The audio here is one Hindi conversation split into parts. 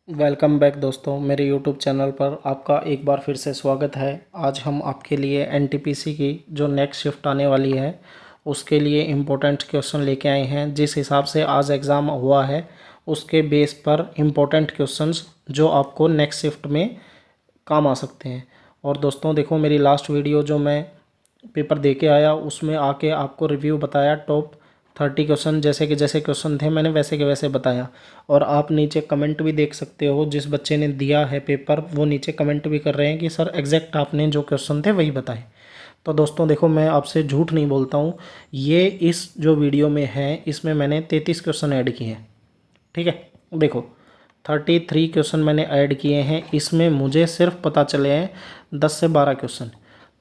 वेलकम बैक दोस्तों, मेरे यूट्यूब चैनल पर आपका एक बार फिर से स्वागत है। आज हम आपके लिए एनटीपीसी की जो नेक्स्ट शिफ्ट आने वाली है उसके लिए इम्पोर्टेंट क्वेश्चन लेके आए हैं। जिस हिसाब से आज एग्ज़ाम हुआ है उसके बेस पर इम्पोर्टेंट क्वेश्चंस जो आपको नेक्स्ट शिफ्ट में काम आ सकते हैं। और दोस्तों देखो, मेरी लास्ट वीडियो जो मैं पेपर दे के आया उसमें आके आपको रिव्यू बताया, टॉप 30 क्वेश्चन जैसे क्वेश्चन थे मैंने वैसे के वैसे बताया। और आप नीचे कमेंट भी देख सकते हो, जिस बच्चे ने दिया है पेपर वो नीचे कमेंट भी कर रहे हैं कि सर एग्जैक्ट आपने जो क्वेश्चन थे वही बताए। तो दोस्तों देखो, मैं आपसे झूठ नहीं बोलता हूँ, ये इस जो वीडियो में है इसमें मैंने 33 क्वेश्चन ऐड किए हैं। ठीक है, देखो 33 क्वेश्चन मैंने ऐड किए हैं, इसमें मुझे सिर्फ पता चले हैं 10 से 12 क्वेश्चन।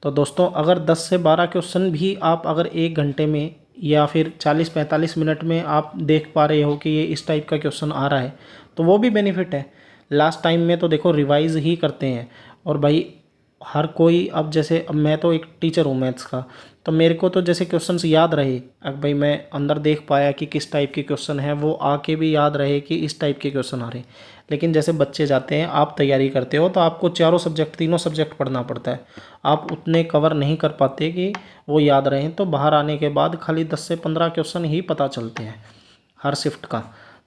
तो दोस्तों अगर 10 से 12 क्वेश्चन भी आप अगर 1 घंटे में या फिर 40-45 मिनट में आप देख पा रहे हो कि ये इस टाइप का क्वेश्चन आ रहा है तो वो भी बेनिफिट है। लास्ट टाइम में तो देखो रिवाइज ही करते हैं। और भाई हर कोई, अब जैसे अब मैं तो एक टीचर हूँ मैथ्स का, तो मेरे को तो जैसे क्वेश्चंस याद रहे, अब भाई मैं अंदर देख पाया कि किस टाइप के क्वेश्चन है, वो आके भी याद रहे कि इस टाइप के क्वेश्चन आ रहे। लेकिन जैसे बच्चे जाते हैं, आप तैयारी करते हो तो आपको चारों सब्जेक्ट, तीनों सब्जेक्ट पढ़ना पड़ता है, आप उतने कवर नहीं कर पाते कि वो याद रहें। तो बाहर आने के बाद खाली 10 से 15 क्वेश्चन ही पता चलते हैं हर शिफ्ट का।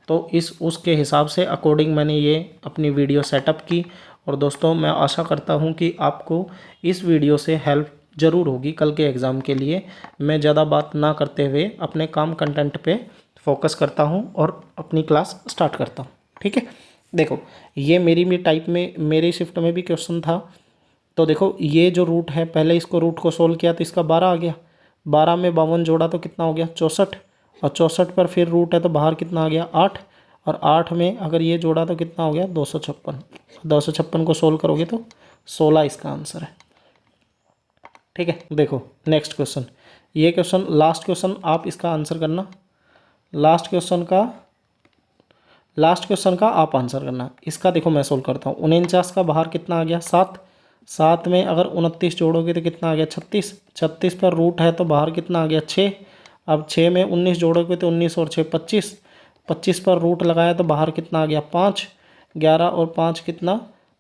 तो इस उसके हिसाब से अकॉर्डिंग मैंने ये अपनी वीडियो सेटअप की। और दोस्तों मैं आशा करता हूँ कि आपको इस वीडियो से हेल्प ज़रूर होगी कल के एग्ज़ाम के लिए। मैं ज़्यादा बात ना करते हुए अपने काम कंटेंट पे फोकस करता हूँ और अपनी क्लास स्टार्ट करता हूँ। ठीक है, देखो ये मेरी भी टाइप में, मेरी शिफ्ट में भी क्वेश्चन था। तो देखो ये जो रूट है, पहले इसको रूट को सोल्व किया तो इसका 12 आ गया, 12 में 52 जोड़ा तो कितना हो गया 64, और 64 पर फिर रूट है तो बाहर कितना आ गया 8, और 8 में अगर ये जोड़ा तो कितना हो गया 256, 256 को सोल्व करोगे तो 16 इसका आंसर है। ठीक है, देखो नेक्स्ट क्वेश्चन, ये क्वेश्चन लास्ट क्वेश्चन आप इसका आंसर करना, लास्ट क्वेश्चन का आप आंसर करना। इसका देखो मैं सोल्व करता हूँ। 49 का बाहर कितना आ गया 7, 7 में अगर 29 जोड़ोगे तो कितना आ गया 36, 36 पर रूट है तो बाहर कितना आ गया 6। अब 6 में 19 जोड़ोगे तो 19 और 6 25, 25 पर रूट लगाया तो बाहर कितना आ गया 5, 11 और 5 कितना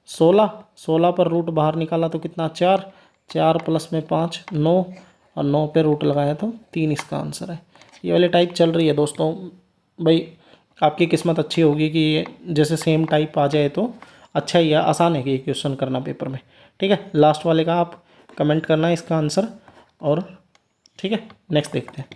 16, 16 पर रूट बाहर निकाला तो कितना 4, 4 प्लस में 5 9, और 9 पे रूट लगाया तो 3 इसका आंसर है। ये वाली टाइप चल रही है दोस्तों। भाई आपकी किस्मत अच्छी होगी कि ये जैसे सेम टाइप आ जाए तो अच्छा ही है, आसान है कि ये क्वेश्चन करना पेपर में। ठीक है, लास्ट वाले का आप कमेंट करना है इसका आंसर। और ठीक है, नेक्स्ट देखते हैं।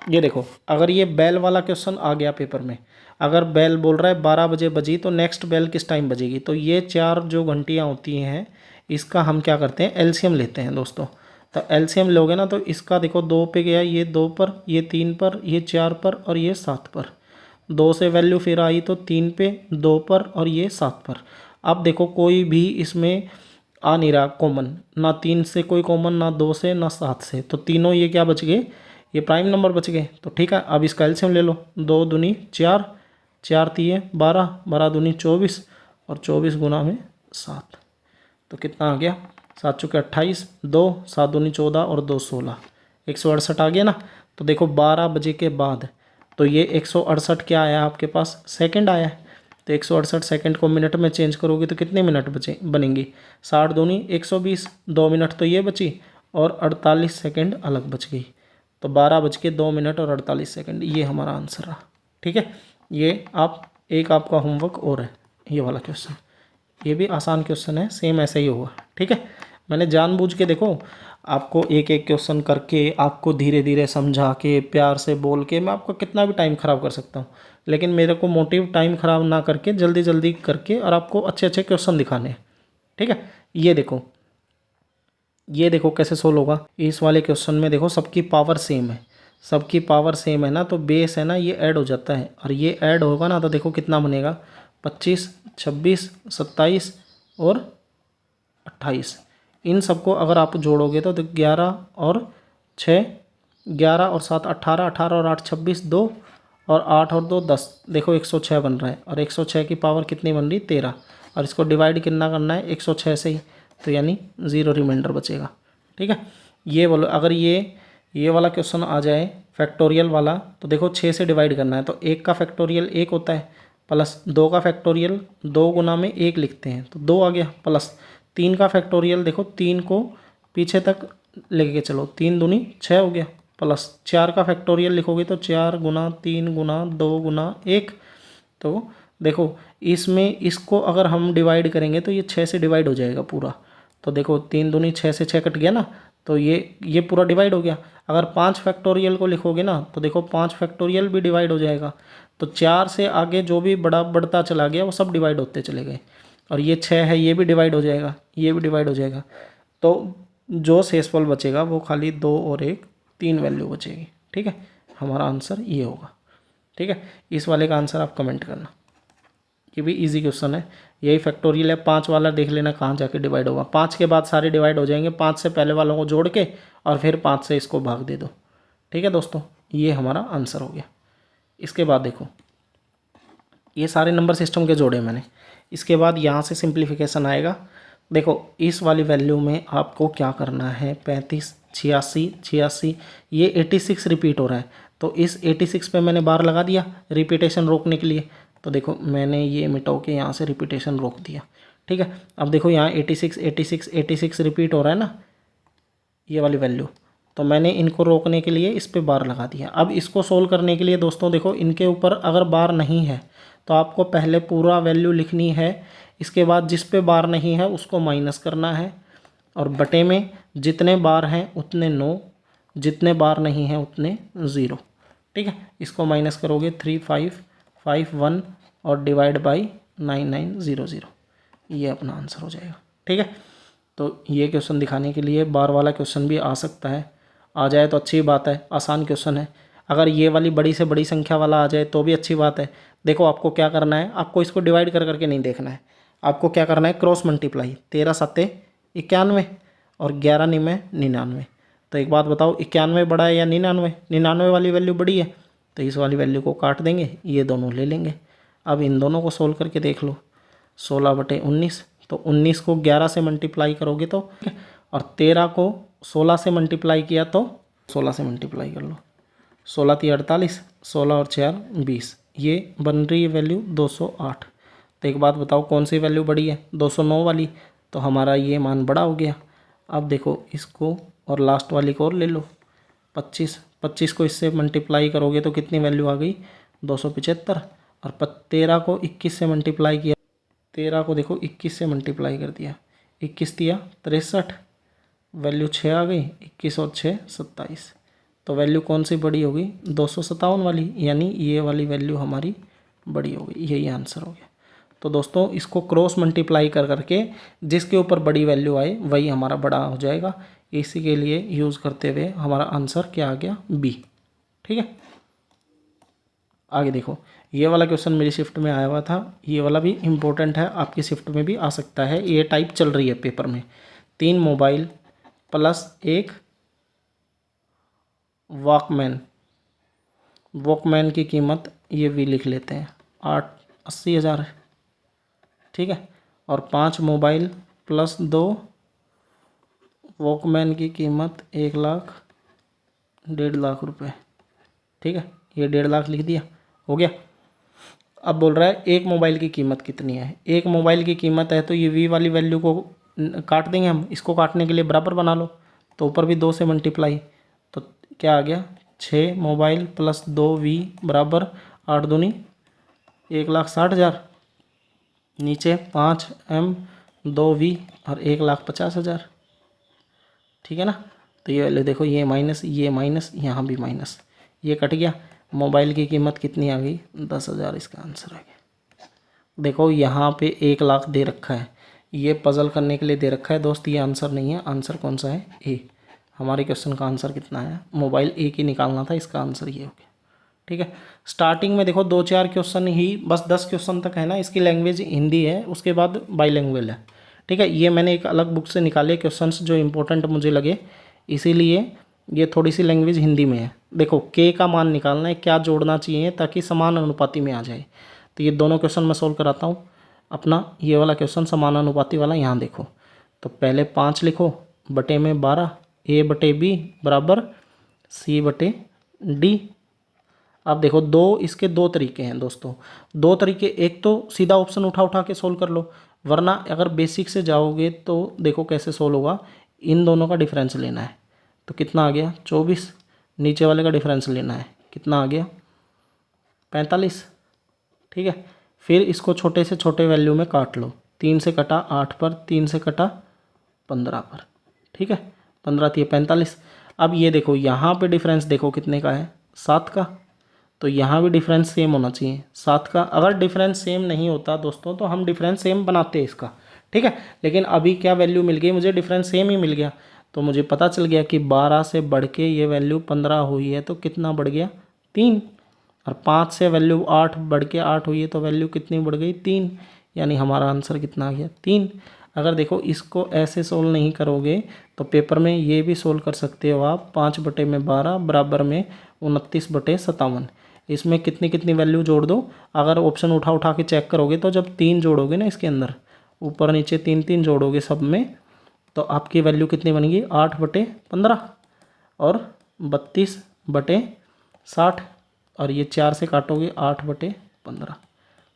ये देखो, अगर ये बेल वाला क्वेश्चन आ गया पेपर में, अगर बेल बोल रहा है 12 बजे बजी तो नेक्स्ट बेल किस टाइम बजेगी, तो ये 4 जो घंटियाँ होती हैं इसका हम क्या करते हैं एलसीएम लेते हैं दोस्तों। तो एलसीएम लोगे ना तो इसका देखो 2 पे गया, ये 2 पर, ये 3 पर, ये 4 पर और ये 7 पर। 2 से वैल्यू फिर आई तो 3 पे, 2 पर और ये 7 पर। अब देखो कोई भी इसमें आ नहीं रहा कॉमन, ना 3 से कोई कॉमन, ना 2 से, ना 7 से, तो तीनों ये क्या बच गए, ये प्राइम नंबर बच गए। तो ठीक है, अब इसका एलसीएम ले लो, 2 दूनी 4, 4 तिये 12, 12 दूनी 24 और 24 गुना में 7, तो कितना आ गया 7 चुके 28, 2 7 दूनी 14 और 2 16, 168 आ गया ना। तो देखो 12 बजे के बाद तो ये 168 क्या आया आपके पास, सेकंड आया है। तो 168 सेकंड को मिनट में चेंज करोगे तो कितने मिनट बचे बनेंगे, 60 दूनी 120, 2 मिनट तो ये बची और 48 सेकंड अलग बच गई। तो 12 बज के 2 मिनट और 48 सेकंड ये हमारा आंसर रहा। ठीक है, ये आप एक आपका होमवर्क और है ये वाला क्वेश्चन, ये भी आसान क्वेश्चन है, सेम ऐसा ही होगा। ठीक है, मैंने जानबूझ के देखो आपको एक एक क्वेश्चन करके, आपको धीरे धीरे समझा के, प्यार से बोल के, मैं आपको कितना भी टाइम ख़राब कर सकता हूँ, लेकिन मेरे को मोटिव टाइम ख़राब ना करके जल्दी जल्दी करके और आपको अच्छे अच्छे क्वेश्चन दिखाने हैं। ठीक है, ये देखो, ये देखो कैसे सोल्व होगा। इस वाले क्वेश्चन में देखो सबकी पावर सेम है, सबकी पावर सेम है ना, तो बेस है ना ये ऐड हो जाता है, और ये ऐड होगा ना तो देखो कितना बनेगा 25, 26, 27 और 28। इन सबको अगर आप जोड़ोगे तो 11 और 6, 11 और 7 18, 18 और 8 26, 2 और 8 और 2 10, देखो 106 बन रहा है, और 106 की पावर कितनी बन रही 13, और इसको डिवाइड कितना करना है 106 से ही, तो यानी 0 रिमाइंडर बचेगा। ठीक है, ये बोलो अगर ये वाला क्वेश्चन आ जाए फैक्टोरियल वाला, तो देखो 6 से डिवाइड करना है, तो 1 का फैक्टोरियल 1 होता है, प्लस 2 का फैक्टोरियल 2 गुना में 1 लिखते हैं तो 2 आ गया, प्लस 3 का फैक्टोरियल देखो 3 को पीछे तक लेके चलो 3 दूनी 6 हो गया, प्लस 4 का फैक्टोरियल लिखोगे तो 4 गुना 3 गुना 2 गुना 1। तो देखो इसमें इसको अगर हम डिवाइड करेंगे तो ये 6 से डिवाइड हो जाएगा पूरा। तो देखो 3 दूनी 6 से 6 कट गया ना, तो ये पूरा डिवाइड हो गया। अगर 5 फैक्टोरियल को लिखोगे ना तो देखो 5 फैक्टोरियल भी डिवाइड हो जाएगा। तो 4 से आगे जो भी बड़ा बढ़ता चला गया वो सब डिवाइड होते चले गए। और ये 6 है, ये भी डिवाइड हो जाएगा, ये भी डिवाइड हो जाएगा। तो जो शेषफल बचेगा वो खाली 2 और 1 3 वैल्यू बचेगी। ठीक है, हमारा आंसर ये होगा। ठीक है, इस वाले का आंसर आप कमेंट करना। ये भी इजी क्वेश्चन है, यही फैक्टोरियल है। 5 वाला देख लेना कहाँ जाके डिवाइड होगा। 5 के बाद सारे डिवाइड हो जाएंगे, 5 से पहले वालों को जोड़ के और फिर 5 से इसको भाग दे दो। ठीक है दोस्तों, ये हमारा आंसर हो गया। इसके बाद देखो ये सारे नंबर सिस्टम के जोड़े मैंने। इसके बाद यहाँ से सिंप्लीफिकेशन आएगा। देखो इस वाली वैल्यू में आपको क्या करना है, 35 86 86, ये 86 रिपीट हो रहा है तो इस 86 पे मैंने बार लगा दिया रिपीटेशन रोकने के लिए। तो देखो मैंने ये मिटाओ के यहाँ से रिपीटेशन रोक दिया। ठीक है, अब देखो यहाँ 86 86 86 रिपीट हो रहा है ना ये वाली वैल्यू, तो मैंने इनको रोकने के लिए इस पे बार लगा दिया। अब इसको सोल्व करने के लिए दोस्तों देखो इनके ऊपर अगर बार नहीं है तो आपको पहले पूरा वैल्यू लिखनी है, इसके बाद जिस पे बार नहीं है उसको माइनस करना है और बटे में जितने बार हैं उतने 9, जितने बार नहीं हैं उतने 0। ठीक है, इसको माइनस करोगे 3551 और डिवाइड बाई 9900, ये अपना आंसर हो जाएगा। ठीक है, तो ये क्वेश्चन दिखाने के लिए बार वाला क्वेश्चन भी आ सकता है, आ जाए तो अच्छी बात है, आसान क्वेश्चन है। अगर ये वाली बड़ी से बड़ी संख्या वाला आ जाए तो भी अच्छी बात है। देखो आपको क्या करना है, आपको इसको डिवाइड कर करके नहीं देखना है, आपको क्या करना है क्रॉस मल्टीप्लाई। 13 7 91 और 11 9 99। तो एक बात बताओ 91 बड़ा है या 99? 99 वाली वैल्यू बड़ी है तो इस वाली वैल्यू को काट देंगे, ये दोनों ले लेंगे। अब इन दोनों को सोल्व करके देख लो, 16/19, तो 19 को 11 से मल्टीप्लाई करोगे तो, और 13 को 16 से मल्टीप्लाई किया तो 16 से मल्टीप्लाई कर लो, 16 × 48, 16 और 4 20, ये बन रही है वैल्यू 208। तो एक बात बताओ कौन सी वैल्यू बड़ी है, 209 वाली, तो हमारा ये मान बड़ा हो गया। अब देखो इसको और लास्ट वाली को और ले लो, 25, 25 को इससे मल्टीप्लाई करोगे तो कितनी वैल्यू आ गई 275, और 13 को 21 से मल्टीप्लाई किया, 13 को देखो 21 से मल्टीप्लाई कर दिया, 21 दिया 63, वैल्यू 6 आ गई, 21 और 6 27। तो वैल्यू कौन सी बड़ी होगी 257 वाली, यानी ये वाली वैल्यू हमारी बड़ी हो गई, यही आंसर हो गया। तो दोस्तों इसको क्रॉस मल्टीप्लाई कर करके जिसके ऊपर बड़ी वैल्यू आए वही हमारा बड़ा हो जाएगा। इसी के लिए यूज़ करते हुए हमारा आंसर क्या आ गया बी। ठीक है, आगे देखो ये वाला क्वेश्चन मेरी शिफ्ट में आया हुआ था, ये वाला भी इम्पोर्टेंट है, आपकी शिफ्ट में भी आ सकता है, ये टाइप चल रही है पेपर में। 3 मोबाइल प्लस 1 वॉकमैन, वॉकमैन की कीमत ये भी लिख लेते हैं 80,000 है। ठीक है, और 5 मोबाइल प्लस 2 वॉकमैन की कीमत 1 लाख 1.5 लाख रुपए। ठीक है, ये 1.5 लाख लिख दिया, हो गया। अब बोल रहा है एक मोबाइल की कीमत कितनी है, एक मोबाइल की कीमत है तो ये वी वाली वैल्यू को काट देंगे हम, इसको काटने के लिए बराबर बना लो, तो ऊपर भी 2 से मल्टीप्लाई, तो क्या आ गया 6 मोबाइल प्लस 2 वी बराबर 8 दूनी 1,60,000, नीचे 5 एम 2 वी और 1,50,000। ठीक है ना, तो ये वाले देखो ये माइनस यहाँ भी माइनस, ये कट गया। मोबाइल की कीमत कितनी आ गई 10,000, इसका आंसर आ गया। देखो यहाँ पे 1 लाख दे रखा है, ये पजल करने के लिए दे रखा है दोस्त, ये आंसर नहीं है। आंसर कौन सा है ए, हमारे क्वेश्चन का आंसर कितना है, मोबाइल ए की निकालना था, इसका आंसर ये हो गया। ठीक है, स्टार्टिंग में देखो 2-4 क्वेश्चन ही बस 10 क्वेश्चन तक है ना, इसकी लैंग्वेज हिंदी है, उसके बाद बाईलैंग्वेज है। ठीक है, ये मैंने एक अलग बुक से निकाले क्वेश्चंस जो इंपॉर्टेंट मुझे लगे, इसीलिए ये थोड़ी सी लैंग्वेज हिंदी में है। देखो के का मान निकालना है, क्या जोड़ना चाहिए ताकि समान अनुपाती में आ जाए। तो ये दोनों क्वेश्चन मैं सोल्व कराता हूँ अपना। ये वाला क्वेश्चन समान अनुपाती वाला, यहाँ देखो, तो पहले 5 लिखो बटे में 12, ए बटे बी बराबर सी बटे डी। अब देखो इसके दो तरीके हैं दोस्तों, दो तरीके। एक तो सीधा ऑप्शन उठा उठा के सोल्व कर लो, वरना अगर बेसिक से जाओगे तो देखो कैसे सोल्व होगा। इन दोनों का डिफरेंस लेना है, तो कितना आ गया 24। नीचे वाले का डिफरेंस लेना है, कितना आ गया 45। ठीक है, फिर इसको छोटे से छोटे वैल्यू में काट लो। 3 से कटा 8 पर, 3 से कटा 15 पर। ठीक है, 15 थी 45। अब ये देखो यहाँ पे डिफरेंस देखो कितने का है, 7 का। तो यहाँ भी डिफरेंस सेम होना चाहिए 7 का। अगर डिफरेंस सेम नहीं होता दोस्तों तो हम डिफरेंस सेम बनाते हैं इसका। ठीक है, लेकिन अभी क्या वैल्यू मिल गई मुझे, डिफरेंस सेम ही मिल गया। तो मुझे पता चल गया कि 12 से बढ़ के ये वैल्यू 15 हुई है, तो कितना बढ़ गया 3। और 5 से वैल्यू 8 बढ़ के 8 हुई है, तो वैल्यू कितनी बढ़ गई 3। यानी हमारा आंसर कितना आ गया 3। अगर देखो इसको ऐसे सोल्व नहीं करोगे तो पेपर में ये भी सोल्व कर सकते हो आप। 5/12 बराबर में 29/57। इसमें कितनी कितनी वैल्यू जोड़ दो। अगर ऑप्शन उठा उठा के चेक करोगे तो जब 3 जोड़ोगे ना इसके अंदर, ऊपर नीचे 3 3 जोड़ोगे सब में, तो आपकी वैल्यू कितनी बनेगी 8/15 और 32/60। और ये 4 से काटोगे 8/15।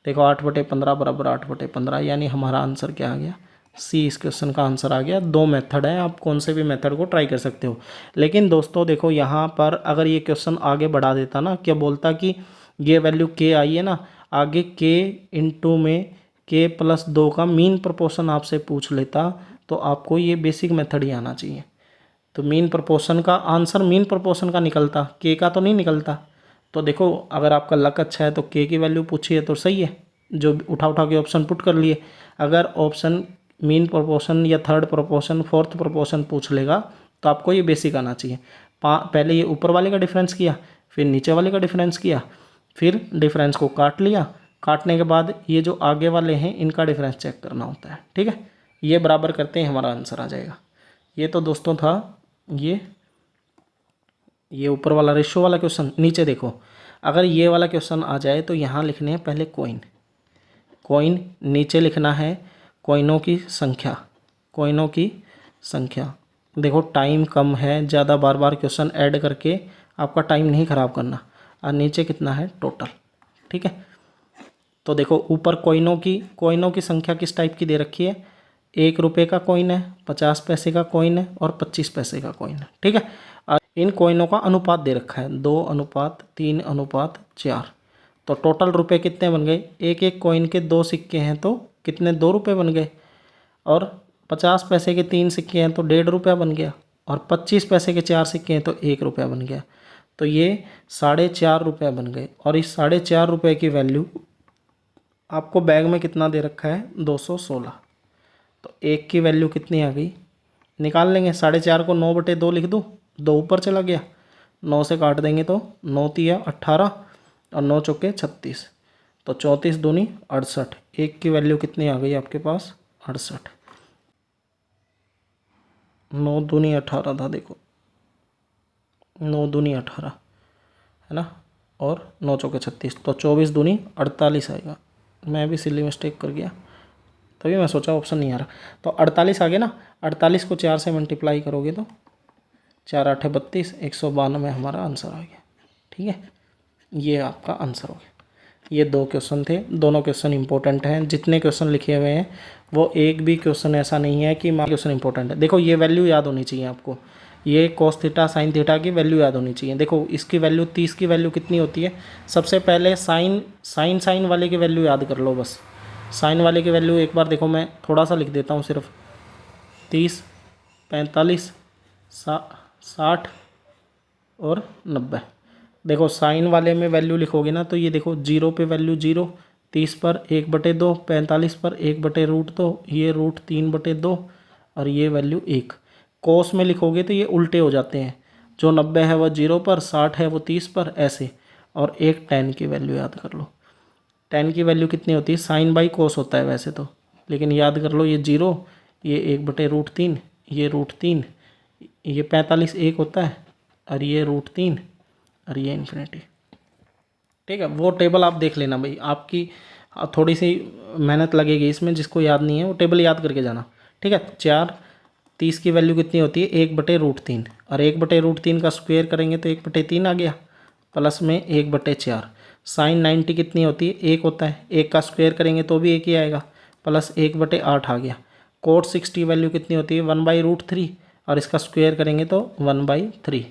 देखो 8/15 बराबर 8/15, यानी हमारा आंसर क्या आ गया सी। इस क्वेश्चन का आंसर आ गया। 2 मेथड है, आप कौन से भी मेथड को ट्राई कर सकते हो। लेकिन दोस्तों देखो यहाँ पर अगर ये क्वेश्चन आगे बढ़ा देता ना, क्या बोलता कि ये वैल्यू के आई है ना, आगे के इंटू में k+2 का मीन प्रोपोर्शन आपसे पूछ लेता, तो आपको ये बेसिक मेथड ही आना चाहिए। तो मीन प्रोपोर्शन का आंसर मीन प्रोपोर्शन का निकलता, के का तो नहीं निकलता। तो देखो अगर आपका लक अच्छा है तो के की वैल्यू पूछी है तो सही है, जो उठा उठा के ऑप्शन पुट कर लिए। अगर ऑप्शन मीन प्रोपोर्शन या थर्ड प्रोपोर्शन फोर्थ प्रोपोर्शन पूछ लेगा तो आपको ये बेसिक आना चाहिए। पहले ये ऊपर वाले का डिफरेंस किया, फिर नीचे वाले का डिफरेंस किया, फिर डिफरेंस को काट लिया। काटने के बाद ये जो आगे वाले हैं इनका डिफरेंस चेक करना होता है। ठीक है, ये बराबर करते हैं हमारा आंसर आ जाएगा। ये तो दोस्तों था ये ऊपर वाला रेशो वाला क्वेश्चन। नीचे देखो, अगर ये वाला क्वेश्चन आ जाए तो यहाँ लिखने हैं पहले कॉइन, नीचे लिखना है कॉइनों की संख्या। देखो टाइम कम है, ज़्यादा बार बार क्वेश्चन ऐड करके आपका टाइम नहीं ख़राब करना। और नीचे कितना है टोटल। ठीक है, तो देखो ऊपर कॉइनों की संख्या किस टाइप की दे रखी है। 1 रुपये का कॉइन है, 50 पैसे का कॉइन है और 25 पैसे का कॉइन है। ठीक है, और इन कॉइनों का अनुपात दे रखा है 2:3:4। तो टोटल रुपए कितने बन गए, एक एक कॉइन के 2 सिक्के हैं तो कितने 2 रुपये बन गए। और 50 पैसे के 3 सिक्के हैं तो 1.5 रुपया बन गया। और 25 पैसे के 4 सिक्के हैं तो 1 रुपया बन गया। तो ये 4.5 रुपये बन गए। और इस 4.5 रुपये की वैल्यू आपको बैग में कितना दे रखा है 216। तो एक की वैल्यू कितनी आ गई निकाल लेंगे। 4.5 को 9/2 लिख दूँ, 2 ऊपर चला गया, 9 से काट देंगे तो 9 तिया 18 और 9 चौके 36। तो 34 दूनी 68। एक की वैल्यू कितनी आ गई आपके पास 68। 9 दूनी 18 था, देखो 9 दूनी 18 है ना, और 9 चौके 36। तो 24 दूनी 48 आएगा। मैं भी सिली मिस्टेक कर गया, तभी मैं सोचा ऑप्शन नहीं आ रहा। तो 48 आ गया ना। 48 को 4 से मल्टीप्लाई करोगे तो 4 8 32, 192 हमारा आंसर आ गया। ठीक है, ये आपका आंसर हो गया। ये 2 क्वेश्चन थे, दोनों क्वेश्चन इंपॉर्टेंट हैं। जितने क्वेश्चन लिखे हुए हैं वो एक भी क्वेश्चन ऐसा नहीं है कि क्वेश्चन इंपॉर्टेंट है। देखो ये वैल्यू याद होनी चाहिए आपको, ये cos थीटा sin थीटा की वैल्यू याद होनी चाहिए। देखो इसकी वैल्यू 30 की वैल्यू कितनी होती है। सबसे पहले साइन वाले की वैल्यू याद कर लो बस। साइन वाले की वैल्यू एक बार देखो, मैं थोड़ा सा लिख देता हूँ सिर्फ। 30, 45, 60 और 90। देखो साइन वाले में वैल्यू लिखोगे ना तो ये देखो 0 पे वैल्यू 0, 30 पर 1/2, 45 पर 1/√2, ये √3/2 और ये वैल्यू 1। कोस में लिखोगे तो ये उल्टे हो जाते हैं, जो 90 है वो 0 पर, 60 है वो 30 पर, ऐसे। और एक 10 की वैल्यू याद कर लो। 10 की वैल्यू कितनी होती है, साइन बाई कोस होता है वैसे तो, लेकिन याद कर लो ये 0, ये 1/√3, ये √3, ये 45 1 होता है, और ये √3 और ये इन्फिनिटी। ठीक है, वो टेबल आप देख लेना भाई, आपकी थोड़ी सी मेहनत लगेगी इसमें, जिसको याद नहीं है वो टेबल याद करके जाना। ठीक है, 30 की वैल्यू कितनी होती है 1/√3, और 1/√3 का स्क्वायर करेंगे तो 1/3 आ गया। प्लस में 1/4। साइन 90 कितनी होती है, 1 होता है, 1 का स्क्वायर करेंगे तो भी 1 ही आएगा, प्लस 1/8 आ गया। कोट 60 वैल्यू कितनी होती है, 1/√3, और इसका स्क्वायर करेंगे तो 1/3,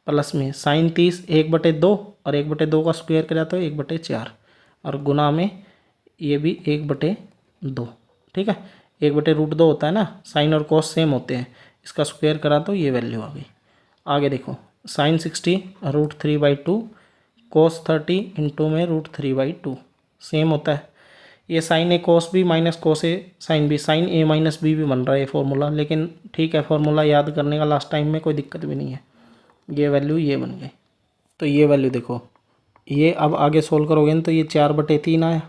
प्लस में साइन 30 1/2, और 1/2 का स्क्वायर करा तो 1/4, और गुना में ये भी 1/2। ठीक है, 1/√2 होता है ना, साइन और कोस सेम होते हैं, इसका स्क्वायर करा तो ये वैल्यू आ गई। आगे देखो, साइन 60 √3/2, कोस 30 इंटू में √3/2 सेम होता है। ये साइन ए कोस बी माइनस कोस ए साइन बी, साइन ए माइनस बी भी बन रहा है ये फॉर्मूला, लेकिन ठीक है, फॉर्मूला याद करने का लास्ट टाइम में कोई दिक्कत भी नहीं है। ये वैल्यू ये बन गई। तो ये वैल्यू देखो, ये अब आगे सोल्व करोगे ना तो ये 4/3 आया,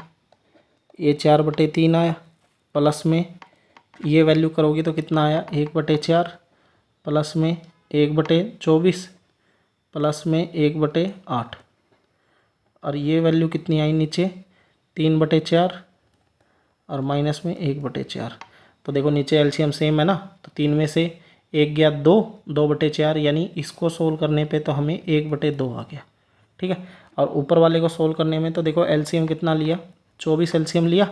ये 4/3 आया, प्लस में ये वैल्यू करोगे तो कितना आया, 1/4, प्लस में 1/24, प्लस में 1/8, और ये वैल्यू कितनी आई नीचे, 3/4, और माइनस में 1/4। तो देखो नीचे एलसीएम सेम है ना, तो 3 में से 1 गया 2, 2/4, यानी इसको सोल्व करने पे तो हमें 1/2 आ गया। ठीक है, और ऊपर वाले को सोल्व करने में तो देखो एलसीएम कितना लिया, 24 एलसीएम लिया,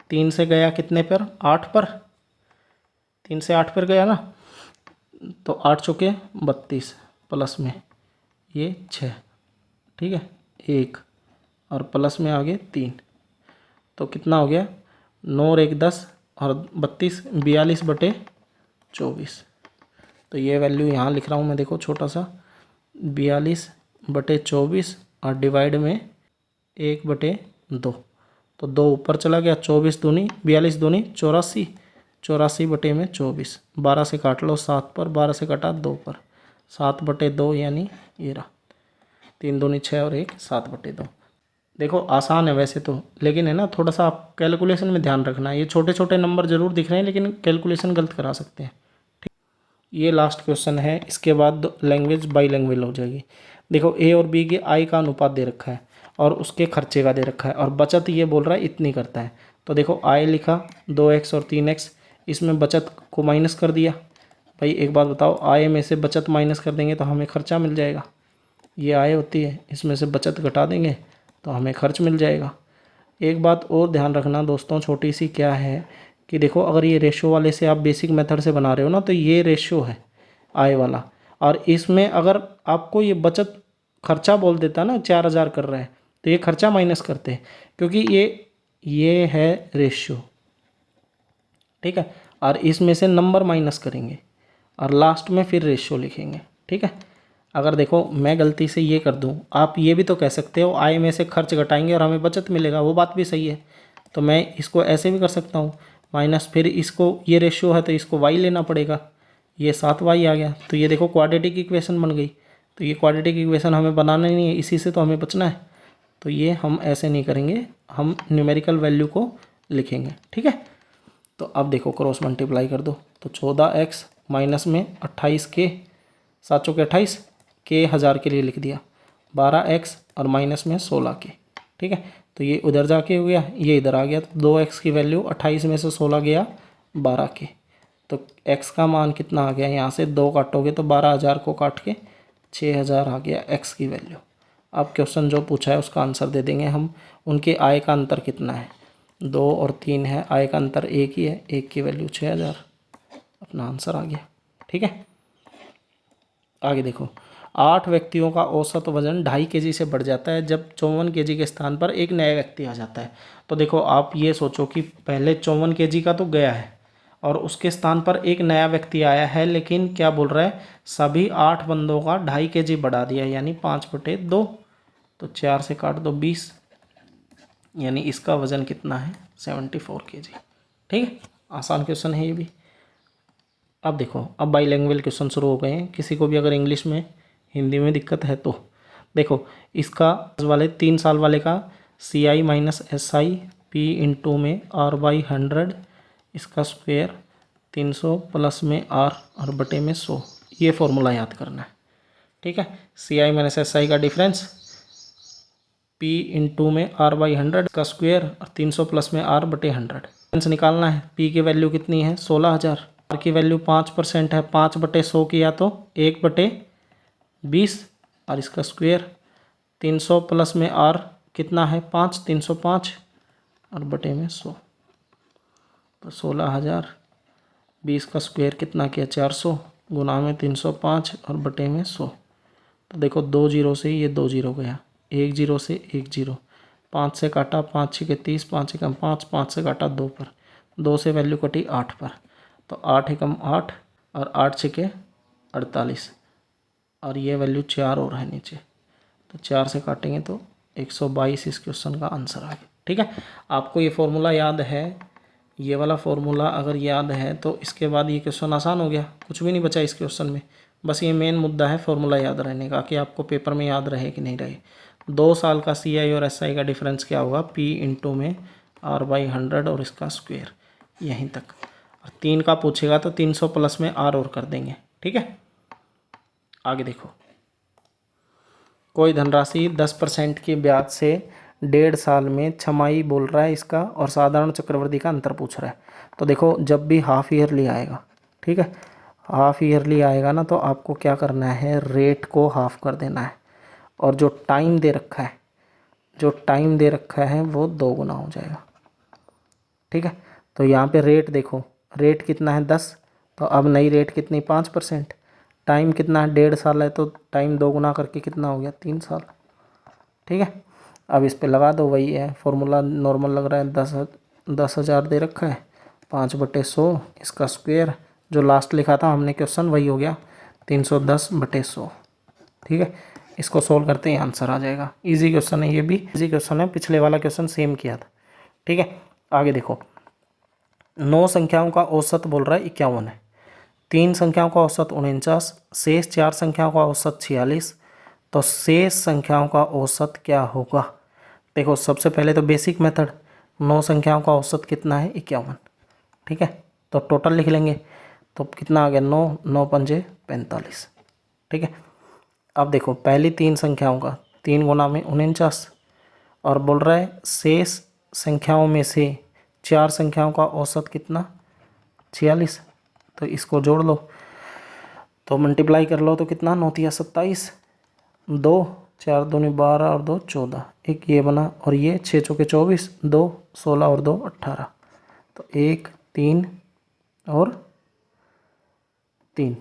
3 से गया कितने पर, 8 पर, 3 से 8 पर गया ना, तो 8 चौके 32, प्लस में ये 6, ठीक है 1, और प्लस में आगे 3, तो कितना हो गया, 9 और 1 10, और 32 42/24। तो ये वैल्यू यहाँ लिख रहा हूँ मैं, देखो छोटा सा, 42/24, और डिवाइड में 1/2, तो 2 ऊपर चला गया, 24 दूनी 42 दूनी 84, 84/24, 12 से काट लो 7 पर, 12 से कटा 2 पर, 7/2, यानी ये रहा, 3 दूनी 6 और 1 7/2। देखो आसान है वैसे तो, लेकिन है ना थोड़ा सा आप कैलकुलेशन में ध्यान रखना है, ये छोटे छोटे नंबर ज़रूर दिख रहे हैं लेकिन कैलकुलेशन गलत करा सकते हैं। ठीक, ये लास्ट क्वेश्चन है, इसके बाद लैंग्वेज बाई लैंग्वेज हो जाएगी। देखो ए और बी के आई का अनुपात दे रखा है और उसके खर्चे का दे रखा है, और बचत ये बोल रहा है इतनी करता है। तो देखो आई लिखा 2x और 3x, इसमें बचत को माइनस कर दिया। भाई एक बात बताओ, आय में से बचत माइनस कर देंगे तो हमें खर्चा मिल जाएगा, ये आय होती है, इसमें से बचत घटा देंगे तो हमें खर्च मिल जाएगा। एक बात और ध्यान रखना दोस्तों, छोटी सी, क्या है कि देखो अगर ये रेशो वाले से आप बेसिक मेथड से बना रहे हो ना, तो ये रेशो है आय वाला, और इसमें अगर आपको ये बचत खर्चा बोल देता ना 4000 कर रहा है, तो ये खर्चा माइनस करते हैं, क्योंकि ये है रेशो। ठीक है, और इसमें से नंबर माइनस करेंगे और लास्ट में फिर रेशो लिखेंगे। ठीक है, अगर देखो मैं गलती से ये कर दूं, आप ये भी तो कह सकते हो आय में से खर्च घटाएंगे और हमें बचत मिलेगा, वो बात भी सही है। तो मैं इसको ऐसे भी कर सकता हूँ, माइनस, फिर इसको, ये रेशियो है तो इसको y लेना पड़ेगा, ये 7y आ गया। तो ये देखो क्वाड्रेटिक इक्वेशन बन गई। तो ये क्वाड्रेटिक इक्वेशन हमें बनाना ही नहीं है, इसी से तो हमें बचना है। तो ये हम ऐसे नहीं करेंगे, हम न्यूमेरिकल वैल्यू को लिखेंगे। ठीक है, तो अब देखो क्रॉस मल्टीप्लाई कर दो, तो 14x माइनस में 28k, 7 चौके 28, के 1000 के लिए लिख दिया, 12x और माइनस में 16k। ठीक है, तो ये उधर जाके हो गया, ये इधर आ गया, तो 2x की वैल्यू 28 में से 16 गया 12k, तो x का मान कितना आ गया, यहाँ से 2 काटोगे तो 12000 को काट के 6000 आ गया x की वैल्यू। अब क्वेश्चन जो पूछा है उसका आंसर दे देंगे हम। उनके आय का अंतर कितना है, 2 और 3 है, आय का अंतर 1 ही है, 1 की वैल्यू 6000, अपना आंसर आ गया। ठीक है, आगे देखो, 8 व्यक्तियों का औसत वजन 2.5 kg से बढ़ जाता है जब 54 kg के स्थान पर एक नया व्यक्ति आ जाता है। तो देखो आप ये सोचो कि पहले 54 kg का तो गया है और उसके स्थान पर एक नया व्यक्ति आया है, लेकिन क्या बोल रहा है, सभी 8 बंदों का 2.5 kg बढ़ा दिया, यानी 5/2, तो 4 से काट दो 20, यानी इसका वजन कितना है, 74 kg। ठीक है, आसान क्वेश्चन है ये भी। अब देखो, अब बाई लैंग्वेज क्वेश्चन शुरू हो गए हैं। किसी को भी अगर इंग्लिश में, हिंदी में दिक्कत है तो देखो, इसका वाले 3 साल वाले का CI minus SI P into में R/100, इसका स्क्वायर 300 प्लस में R और बटे में 100, ये फॉर्मूला याद करना है। ठीक है, CI माइनस SI का डिफरेंस, P इंटू में R/100 का स्क्वायर और 300 प्लस में R बटे 100। डिफरेंस निकालना है। P की वैल्यू कितनी है, 16000, R की वैल्यू 5% है, 5/100 की, या तो 1/20, और इसका स्क्वायर 300 प्लस में आर कितना है 5, 305 और बटे में 100, तो 16,000। 20 का स्क्वायर कितना किया 400 गुना में 305 और बटे में 100। तो देखो 2 जीरो से ये 2 जीरो गया, 1 जीरो से 1 जीरो, 5 से काटा, 5 6 के 30, 5 एकम 5, 5 से काटा 2 पर, 2 से वैल्यू कटी 8 पर, तो 8 एकम 8 और 8 6 के 48 और ये वैल्यू 4 और है नीचे, तो 4 से काटेंगे तो 122 इस क्वेश्चन का आंसर आ गया। ठीक है, आपको ये फॉर्मूला याद है, ये वाला फॉर्मूला अगर याद है तो इसके बाद ये क्वेश्चन आसान हो गया, कुछ भी नहीं बचा इस क्वेश्चन में। बस ये मेन मुद्दा है फॉर्मूला याद रहने का, कि आपको पेपर में याद रहे कि नहीं रहे। 2 साल का CI और SI का डिफरेंस क्या होगा, P इंटू में R/100 और इसका स्क्वायर, यहीं तक। और 3 का पूछेगा तो 300 प्लस में R और कर देंगे। ठीक है, आगे देखो, कोई धनराशि 10% की ब्याज से 1.5 साल में छमाही बोल रहा है इसका, और साधारण चक्रवृद्धि का अंतर पूछ रहा है। तो देखो जब भी हाफ ईयरली आएगा, ठीक है, हाफ ईयरली आएगा ना, तो आपको क्या करना है, रेट को हाफ कर देना है, और जो टाइम दे रखा है, जो टाइम दे रखा है वो 2 गुना हो जाएगा। ठीक है, तो यहाँ पे रेट देखो, रेट कितना है 10, तो अब नई रेट कितनी 5%, टाइम कितना है 1.5 साल है, तो टाइम 2 गुना करके कितना हो गया 3 साल। ठीक है, अब इस पे लगा दो, वही है फॉर्मूला, नॉर्मल लग रहा है, 10,000 दे रखा है, 5/100 इसका स्क्वायर, जो लास्ट लिखा था हमने क्वेश्चन वही हो गया 310/100। ठीक है, इसको सोल्व करते हैं आंसर आ जाएगा। इजी क्वेश्चन है, ये भी इजी क्वेश्चन है, पिछले वाला क्वेश्चन सेम किया था। ठीक है, आगे देखो, 9 संख्याओं का औसत बोल रहा है 51 है, 3 संख्याओं का औसत 49, शेष 4 संख्याओं का औसत 46, तो शेष संख्याओं का औसत क्या होगा। देखो सबसे पहले तो बेसिक मेथड, 9 संख्याओं का औसत कितना है 51। ठीक है, तो टोटल लिख लेंगे, तो कितना आ गया 9, 9 पंजे 45। ठीक है, अब देखो पहली 3 संख्याओं का 3 गुना में 49, और बोल रहा है शेष संख्याओं में से 4 संख्याओं का औसत कितना 46, तो इसको जोड़ लो, तो मल्टीप्लाई कर लो, तो कितना 9 तिया 27, 2 4 दूनी 12 और 2 14, एक ये बना, और ये 6 चौके 24, 2 16 और 2 18, तो 1 3 और 3।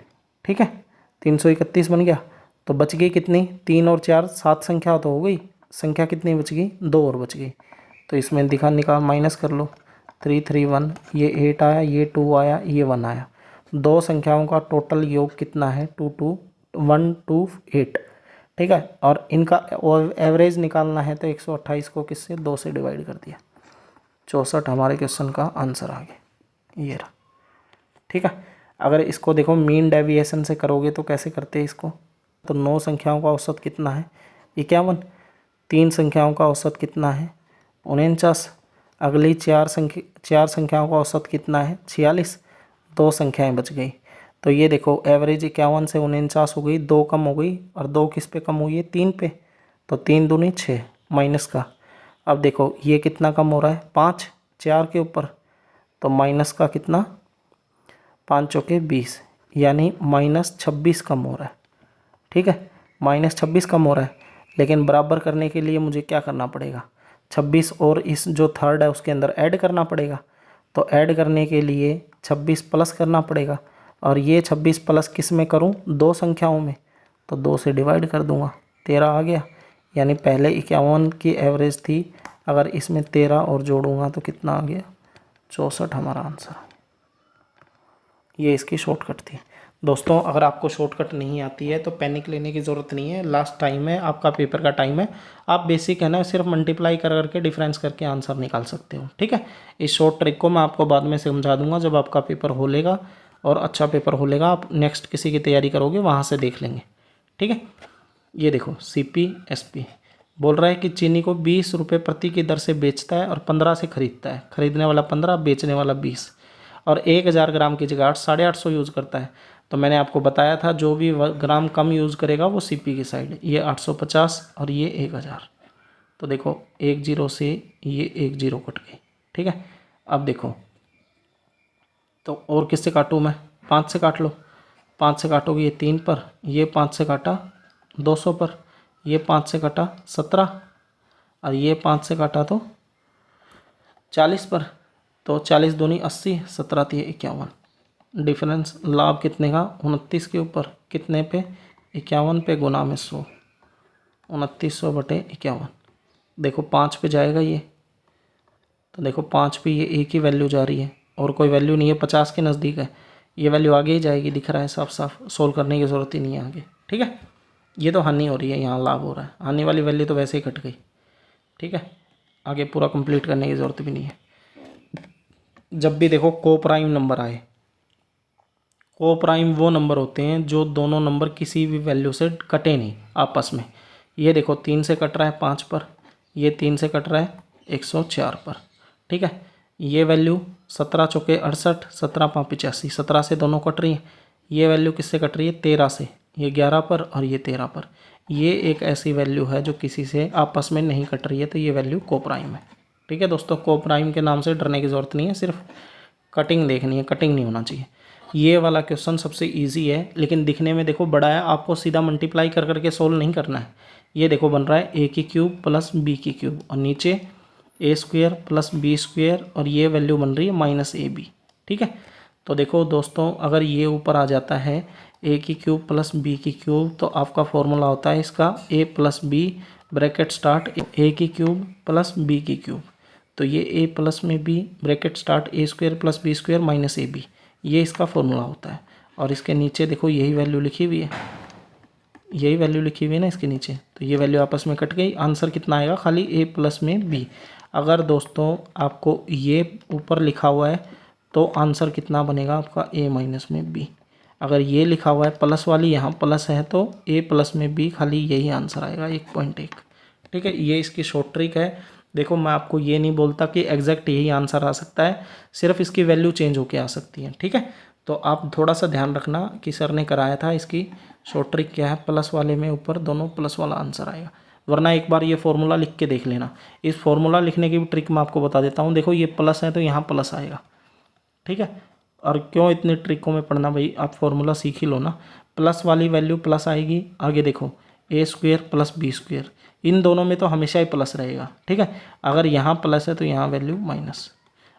ठीक है, 331 बन गया। तो बच गई कितनी, 3 और 4 7 संख्या तो हो गई, संख्या कितनी बच गई 2 और बच गई, तो इसमें दिखा निकाल माइनस कर लो, 3 3 1, ये 8 आया, ये 2 आया, ये 1 आया, 2 संख्याओं का टोटल योग कितना है 128। ठीक है, और इनका एवरेज निकालना है, तो 128 को किससे 2 से डिवाइड कर दिया, 64 हमारे क्वेश्चन का आंसर आ गया, ये रहा। ठीक है, अगर इसको देखो मीन डेविएशन से करोगे तो कैसे करते हैं इसको, तो 9 संख्याओं का औसत कितना है 51, 3 संख्याओं का औसत कितना है 49, अगली 4 संख्याओं का औसत कितना है 46, 2 संख्याएं बच गई, तो ये देखो एवरेज 51 से 49 हो गई, 2 कम हो गई, और 2 किस पे कम हुई है 3 पे, तो 3 दूनी 6 माइनस का, अब देखो ये कितना कम हो रहा है 5 4 के ऊपर, तो माइनस का कितना 5 चौके 20, यानी -26 कम हो रहा है। ठीक है, -26 कम हो रहा है, लेकिन बराबर करने के लिए मुझे क्या करना पड़ेगा, 26 और इस जो थर्ड है उसके अंदर ऐड करना पड़ेगा, तो ऐड करने के लिए 26 प्लस करना पड़ेगा, और ये 26 प्लस किस में करूं 2 संख्याओं में, तो 2 से डिवाइड कर दूंगा, 13 आ गया, यानी पहले 51 की एवरेज थी, अगर इसमें 13 और जोड़ूंगा तो कितना आ गया 64 हमारा आंसर। ये इसकी शॉर्टकट थी। दोस्तों अगर आपको शॉर्टकट नहीं आती है तो पैनिक लेने की ज़रूरत नहीं है, लास्ट टाइम है आपका, पेपर का टाइम है, आप बेसिक है ना सिर्फ मल्टीप्लाई कर करके डिफरेंस करके आंसर निकाल सकते हो। ठीक है, इस शॉर्ट ट्रिक को मैं आपको बाद में समझा दूंगा जब आपका पेपर हो लेगा, और अच्छा पेपर हो लेगा, आप नेक्स्ट किसी की तैयारी करोगे वहाँ से देख लेंगे। ठीक है, ये देखो CPSP बोल रहा है कि चीनी को 20 रुपये प्रति की दर से बेचता है और 15 से खरीदता है, खरीदने वाला 15 बेचने वाला 20, और 1000 ग्राम की जगह 850 यूज़ करता है। तो मैंने आपको बताया था जो भी ग्राम कम यूज़ करेगा वो CP की साइड, ये 850 और ये 1000, तो देखो 1 0 से ये 1 0 कट गई। ठीक है, अब देखो तो और किससे काटूँ मैं, 5 से काट लो, 5 से काटोगे ये 3 पर, ये 5 से काटा 200 पर, ये 5 से कटा 17 और ये 5 से काटा तो 40 पर, तो 40 दूनी 80, 17 थी 51। डिफरेंस लाभ कितने का, 29 के ऊपर कितने पे, 51 पे गुना में 100, 2900/51। देखो 5 पे जाएगा ये, तो देखो 5 पे ये एक ही वैल्यू जा रही है और कोई वैल्यू नहीं है, 50 के नज़दीक है, ये वैल्यू आगे ही जाएगी, दिख रहा है साफ साफ, सोल्व करने की ज़रूरत ही नहीं है आगे। ठीक है, ये तो हानि हो रही है, यहाँ लाभ हो रहा है, हानि वाली वैल्यू तो वैसे ही कट गई। ठीक है, आगे पूरा कंप्लीट करने की ज़रूरत भी नहीं है। जब भी देखो को प्राइम नंबर आए, को प्राइम वो नंबर होते हैं जो दोनों नंबर किसी भी वैल्यू से कटे नहीं आपस में। ये देखो 3 से कट रहा है 5 पर, ये 3 से कट रहा है 104 पर। ठीक है, ये वैल्यू 17 चौके 68, 17 5 85, 17 से दोनों कट रही है। ये वैल्यू किससे कट रही है, 13 से, ये 11 पर और ये 13 पर। ये एक ऐसी वैल्यू है जो किसी से आपस में नहीं कट रही है, तो ये वैल्यू को प्राइम है। ठीक है दोस्तों, को प्राइम के नाम से डरने की ज़रूरत नहीं है, सिर्फ कटिंग देखनी है, कटिंग नहीं होना चाहिए। ये वाला क्वेश्चन सबसे इजी है, लेकिन दिखने में देखो बड़ा है, आपको सीधा मल्टीप्लाई कर करके सोल्व नहीं करना है। ये देखो बन रहा है ए की क्यूब प्लस बी की क्यूब और नीचे ए स्क्वेयर प्लस बी स्क्वेयर और ये वैल्यू बन रही है माइनस ए बी। ठीक है, तो देखो दोस्तों, अगर ये ऊपर आ जाता है ए की क्यूब प्लस बी की क्यूब, तो आपका फॉर्मूला होता है इसका A plus B bracket start A की क्यूब प्लस बी की क्यूब। तो ये ए प्लस में B bracket start A square plus B square minus A B, ये इसका फॉर्मूला होता है। और इसके नीचे देखो यही वैल्यू लिखी हुई है, यही वैल्यू लिखी हुई है ना इसके नीचे, तो ये वैल्यू आपस में कट गई। आंसर कितना आएगा, खाली ए प्लस में बी। अगर दोस्तों आपको ये ऊपर लिखा हुआ है तो आंसर कितना बनेगा आपका, ए माइनस में बी। अगर ये लिखा हुआ है प्लस वाली, यहाँ प्लस है, तो ए प्लस में बी, खाली यही आंसर आएगा 1.1। ठीक है, ये इसकी शॉर्ट ट्रिक है। देखो मैं आपको ये नहीं बोलता कि एग्जैक्ट यही आंसर आ सकता है, सिर्फ इसकी वैल्यू चेंज होके आ सकती है। ठीक है, तो आप थोड़ा सा ध्यान रखना कि सर ने कराया था, इसकी शॉर्ट ट्रिक क्या है, प्लस वाले में ऊपर दोनों प्लस वाला आंसर आएगा। वरना एक बार ये फॉर्मूला लिख के देख लेना। इस फॉर्मूला लिखने की भी ट्रिक मैं आपको बता देता हूँ। देखो ये प्लस है तो यहाँ प्लस आएगा। ठीक है, और क्यों इतनी ट्रिकों में पढ़ना भाई, आप फॉर्मूला सीख ही लो ना। प्लस वाली वैल्यू प्लस आएगी, आगे देखो ए स्क्वेयर प्लस बी स्क्वेयर, इन दोनों में तो हमेशा ही प्लस रहेगा। ठीक है, अगर यहाँ प्लस है तो यहाँ वैल्यू माइनस,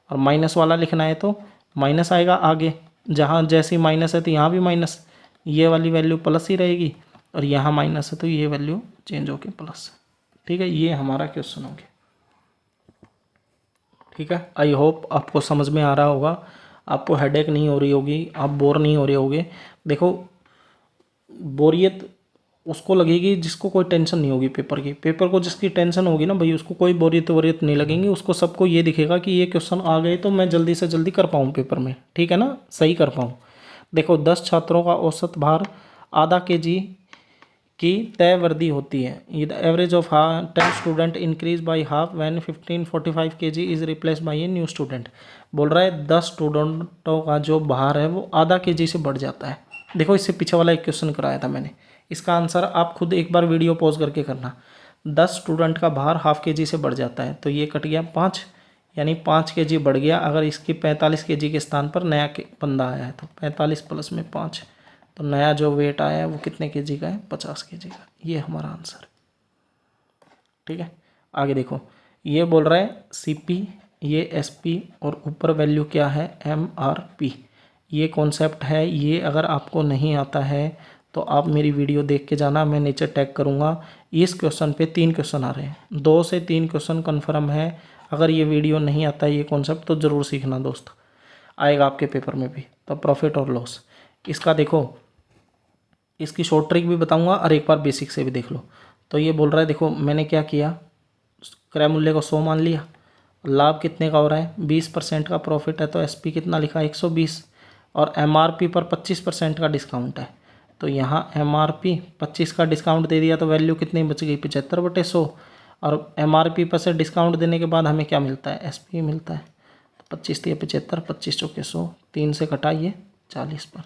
और माइनस वाला लिखना है तो माइनस आएगा आगे, जहाँ जैसी माइनस है तो यहाँ भी माइनस, ये वाली वैल्यू प्लस ही रहेगी, और यहाँ माइनस है तो ये वैल्यू चेंज होके प्लस। ठीक है, ये हमारा क्वेश्चन हो गया। ठीक है, आई होप आपको समझ में आ रहा होगा, आपको हेडेक नहीं हो रही होगी, आप बोर नहीं हो रहे होगे। देखो बोरियत उसको लगेगी जिसको कोई टेंशन नहीं होगी पेपर की। पेपर को जिसकी टेंशन होगी ना भाई, उसको कोई बोरियत नहीं लगेगी, उसको सबको ये दिखेगा कि ये क्वेश्चन आ गए तो मैं जल्दी से जल्दी कर पाऊँ पेपर में। ठीक है ना, सही कर पाऊँ। देखो 10 छात्रों का औसत भार आधा kg की तय वृद्धि होती है। The average of 10 student increase by half when 1545 kg is replace by a new student. बोल रहा है 10 स्टूडेंटों का जो भार है वो आधा kg से बढ़ जाता है। देखो इससे पीछे वाला एक क्वेश्चन कराया था मैंने, इसका आंसर आप खुद एक बार वीडियो पॉज करके करना। 10 स्टूडेंट का भार हाफ kg से बढ़ जाता है, तो ये कट गया 5, यानी 5 kg बढ़ गया। अगर इसकी 45 kg के स्थान पर नया बंदा आया है तो 45 प्लस में 5, तो नया जो वेट आया है वो कितने kg का है, 50 kg का। ये हमारा आंसर है। ठीक है, आगे देखो ये बोल रहा है CP, ये SP और ऊपर वैल्यू क्या है MRP। ये कॉन्सेप्ट है, ये अगर आपको नहीं आता है तो आप मेरी वीडियो देख के जाना, मैं नीचे टैग करूँगा। इस क्वेश्चन पे 3 क्वेश्चन आ रहे हैं, 2 से 3 क्वेश्चन कन्फर्म है। अगर ये वीडियो नहीं आता है ये कॉन्सेप्ट तो ज़रूर सीखना दोस्त, आएगा आपके पेपर में भी। तो प्रॉफिट और लॉस, इसका देखो, इसकी शॉर्ट ट्रिक भी बताऊंगा और एक बार बेसिक से भी देख लो। तो ये बोल रहा है, देखो मैंने क्या किया, क्रय मूल्य को 100 मान लिया, लाभ कितने का हो रहा है 20% का प्रॉफिट है, तो SP कितना लिखा 120, और MRP पर 25% का डिस्काउंट है, तो यहाँ MRP 25 का डिस्काउंट दे दिया तो वैल्यू कितनी बच गई 75/100, और MRP पर से डिस्काउंट देने के बाद हमें क्या मिलता है SP मिलता है। तो 25 दिए 75, 25 चौके 100, 3 से घटाइए 40 पर,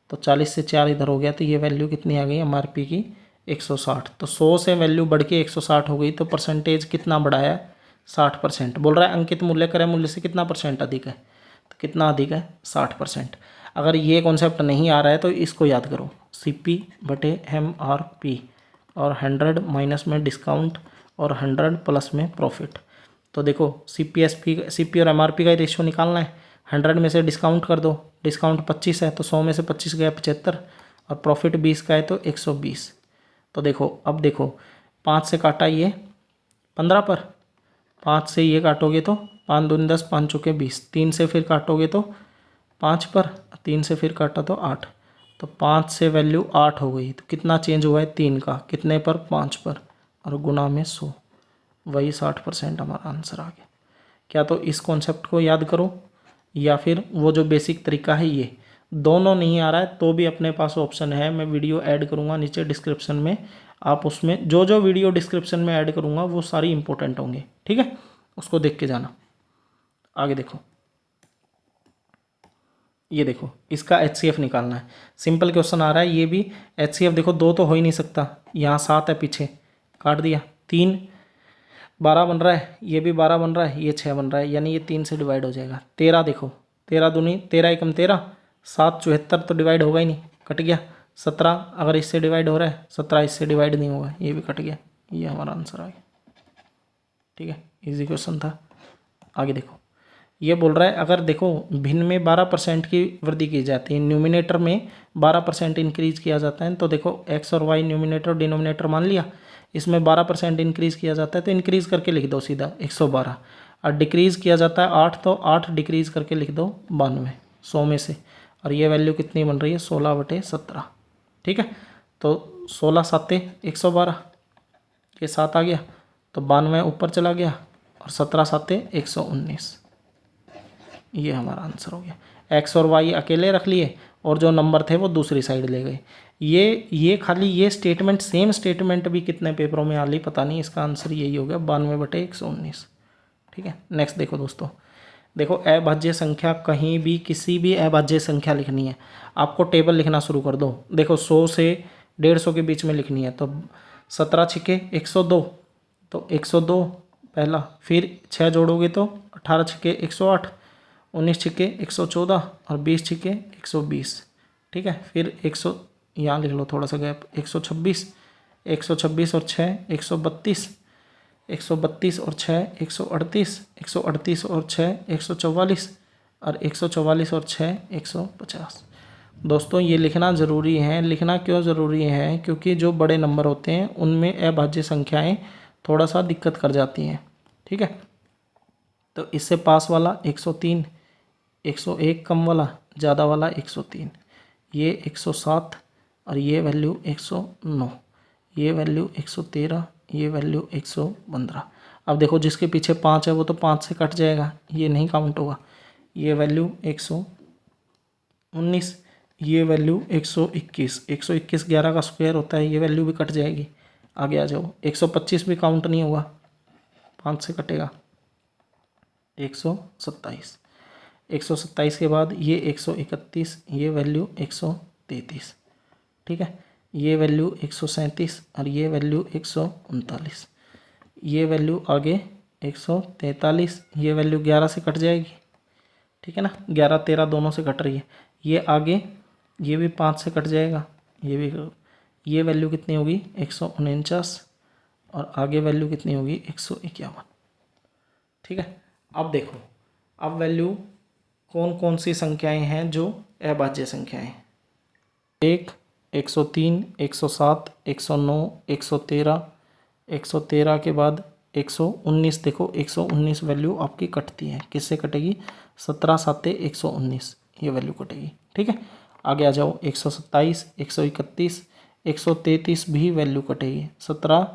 तो 40 से 4 इधर हो गया, तो ये वैल्यू कितनी आ गई MRP की 160। तो 100 से वैल्यू बढ़ के 160 हो गई, तो परसेंटेज कितना बढ़ाया है 60%। बोल रहा है अंकित मूल्य क्रय मूल्य से कितना % अधिक है, तो कितना अधिक है 60%। अगर ये कॉन्सेप्ट नहीं आ रहा है तो इसको याद करो, CP/MRP और 100 माइनस में डिस्काउंट और 100 प्लस में प्रॉफिट। तो देखो सीपी और एमआरपी का रेशियो निकालना है। 100 में से डिस्काउंट कर दो, डिस्काउंट 25 है तो 100 में से 25 गया 75, और प्रॉफिट 20 का है तो 120। तो देखो अब देखो 5 से काटा ये 15 पर, 5 से ये काटोगे तो 5 दूनी 10, 5 चौके 20, 3 से फिर काटोगे तो 5 पर, 3 से फिर काटा तो 8, तो 5 से वैल्यू 8 हो गई। तो कितना चेंज हुआ है 3 का, कितने पर 5 पर, और गुना में 100, वही 60% हमारा आंसर आ गया। क्या तो इस कॉन्सेप्ट को याद करो, या फिर वो जो बेसिक तरीका है ये दोनों नहीं आ रहा है तो भी अपने पास ऑप्शन है, मैं वीडियो ऐड करूँगा नीचे डिस्क्रिप्शन में, आप उसमें जो जो वीडियो डिस्क्रिप्शन में ऐड करूँगा वो सारी इंपॉर्टेंट होंगे, ठीक है, उसको देख के जाना। आगे देखो, ये देखो इसका HCF निकालना है, सिंपल क्वेश्चन आ रहा है ये भी। HCF देखो 2 तो हो ही नहीं सकता, यहाँ 7 है पीछे, काट दिया, 3 12 बन रहा है, ये भी 12 बन रहा है, ये 6 बन रहा है, यानी ये 3 से डिवाइड हो जाएगा। 13 देखो, 13 दूनी 13 एकम 13, 7 74 तो डिवाइड होगा ही नहीं, कट गया। 17 अगर इससे डिवाइड हो रहा है, 17 इससे डिवाइड नहीं होगा, ये भी कट गया, ये हमारा आंसर आ गया, ठीक है, इजी क्वेश्चन था। आगे देखो, ये बोल रहा है अगर देखो भिन्न में 12% की वृद्धि की जाती है, न्यूमिनेटर में 12% इंक्रीज किया जाता है, तो देखो एक्स और वाई न्यूमिनेटर और डिनोमिनेटर मान लिया, इसमें 12% इंक्रीज किया जाता है तो इंक्रीज करके लिख दो सीधा 112, और डिक्रीज किया जाता है 8 तो 8 डिक्रीज करके लिख दो 92 100 में से, और ये वैल्यू कितनी बन रही है 16/17, ठीक है। तो 16 7 112, ये 7 आ गया तो 92 ऊपर चला गया, और 17 7 119, ये हमारा आंसर हो गया। एक्स और वाई अकेले रख लिए और जो नंबर थे वो दूसरी साइड ले गए। ये खाली ये स्टेटमेंट, सेम स्टेटमेंट भी कितने पेपरों में आ ली पता नहीं, इसका आंसर यही हो गया 92/119, ठीक है। नेक्स्ट देखो दोस्तों, देखो अभाज्य संख्या कहीं भी किसी भी अभाज्य संख्या लिखनी है, आपको टेबल लिखना शुरू कर दो। देखो 100 से 150 के बीच में लिखनी है, तो 17 छिके 102, तो 102 पहला, फिर 6 जोड़ोगे तो 18 छिके 108, 19 छिके 114, और 20 छिके 120, ठीक है। फिर 100 यहाँ लिख लो थोड़ा सा गैप, 126, 126 और 6 132, 132 और 6 138, 138 और 6 144, और 144 और 6 150। दोस्तों ये लिखना ज़रूरी है। लिखना क्यों ज़रूरी है? क्योंकि जो बड़े नंबर होते हैं उनमें अभाज्य संख्याएं थोड़ा सा दिक्कत कर जाती हैं, ठीक है। तो इससे पास वाला 103, 101 कम वाला, ज़्यादा वाला 103, ये 107, और ये वैल्यू 109, ये वैल्यू 113, ये वैल्यू 115। अब देखो जिसके पीछे 5 है वो तो 5 से कट जाएगा, ये नहीं काउंट होगा। ये वैल्यू 119, ये वैल्यू 121, 121 11 का स्क्वायर होता है, ये वैल्यू भी कट जाएगी। आगे आ जाओ, 125 भी काउंट नहीं होगा, 5 से कटेगा। 127, 127 के बाद ये 131, ये वैल्यू 133, ठीक है। ये वैल्यू 137, और ये वैल्यू 139, ये वैल्यू आगे 143, ये वैल्यू 11 से कट जाएगी, ठीक है ना, 11 13 दोनों से कट रही है। ये आगे ये भी 5 से कट जाएगा, ये भी, ये वैल्यू कितनी होगी 149, और आगे वैल्यू कितनी होगी 151, ठीक है। अब देखो, अब वैल्यू कौन कौन सी संख्याएं हैं जो अभाज्य संख्याएं, 1 103 107 109 113, 113 के बाद 119, देखो 119 वैल्यू आपकी कटती है, किससे कटेगी 17 7 119, ये वैल्यू कटेगी, ठीक है। आगे आ जाओ, 127 131 133 भी वैल्यू कटेगी, 17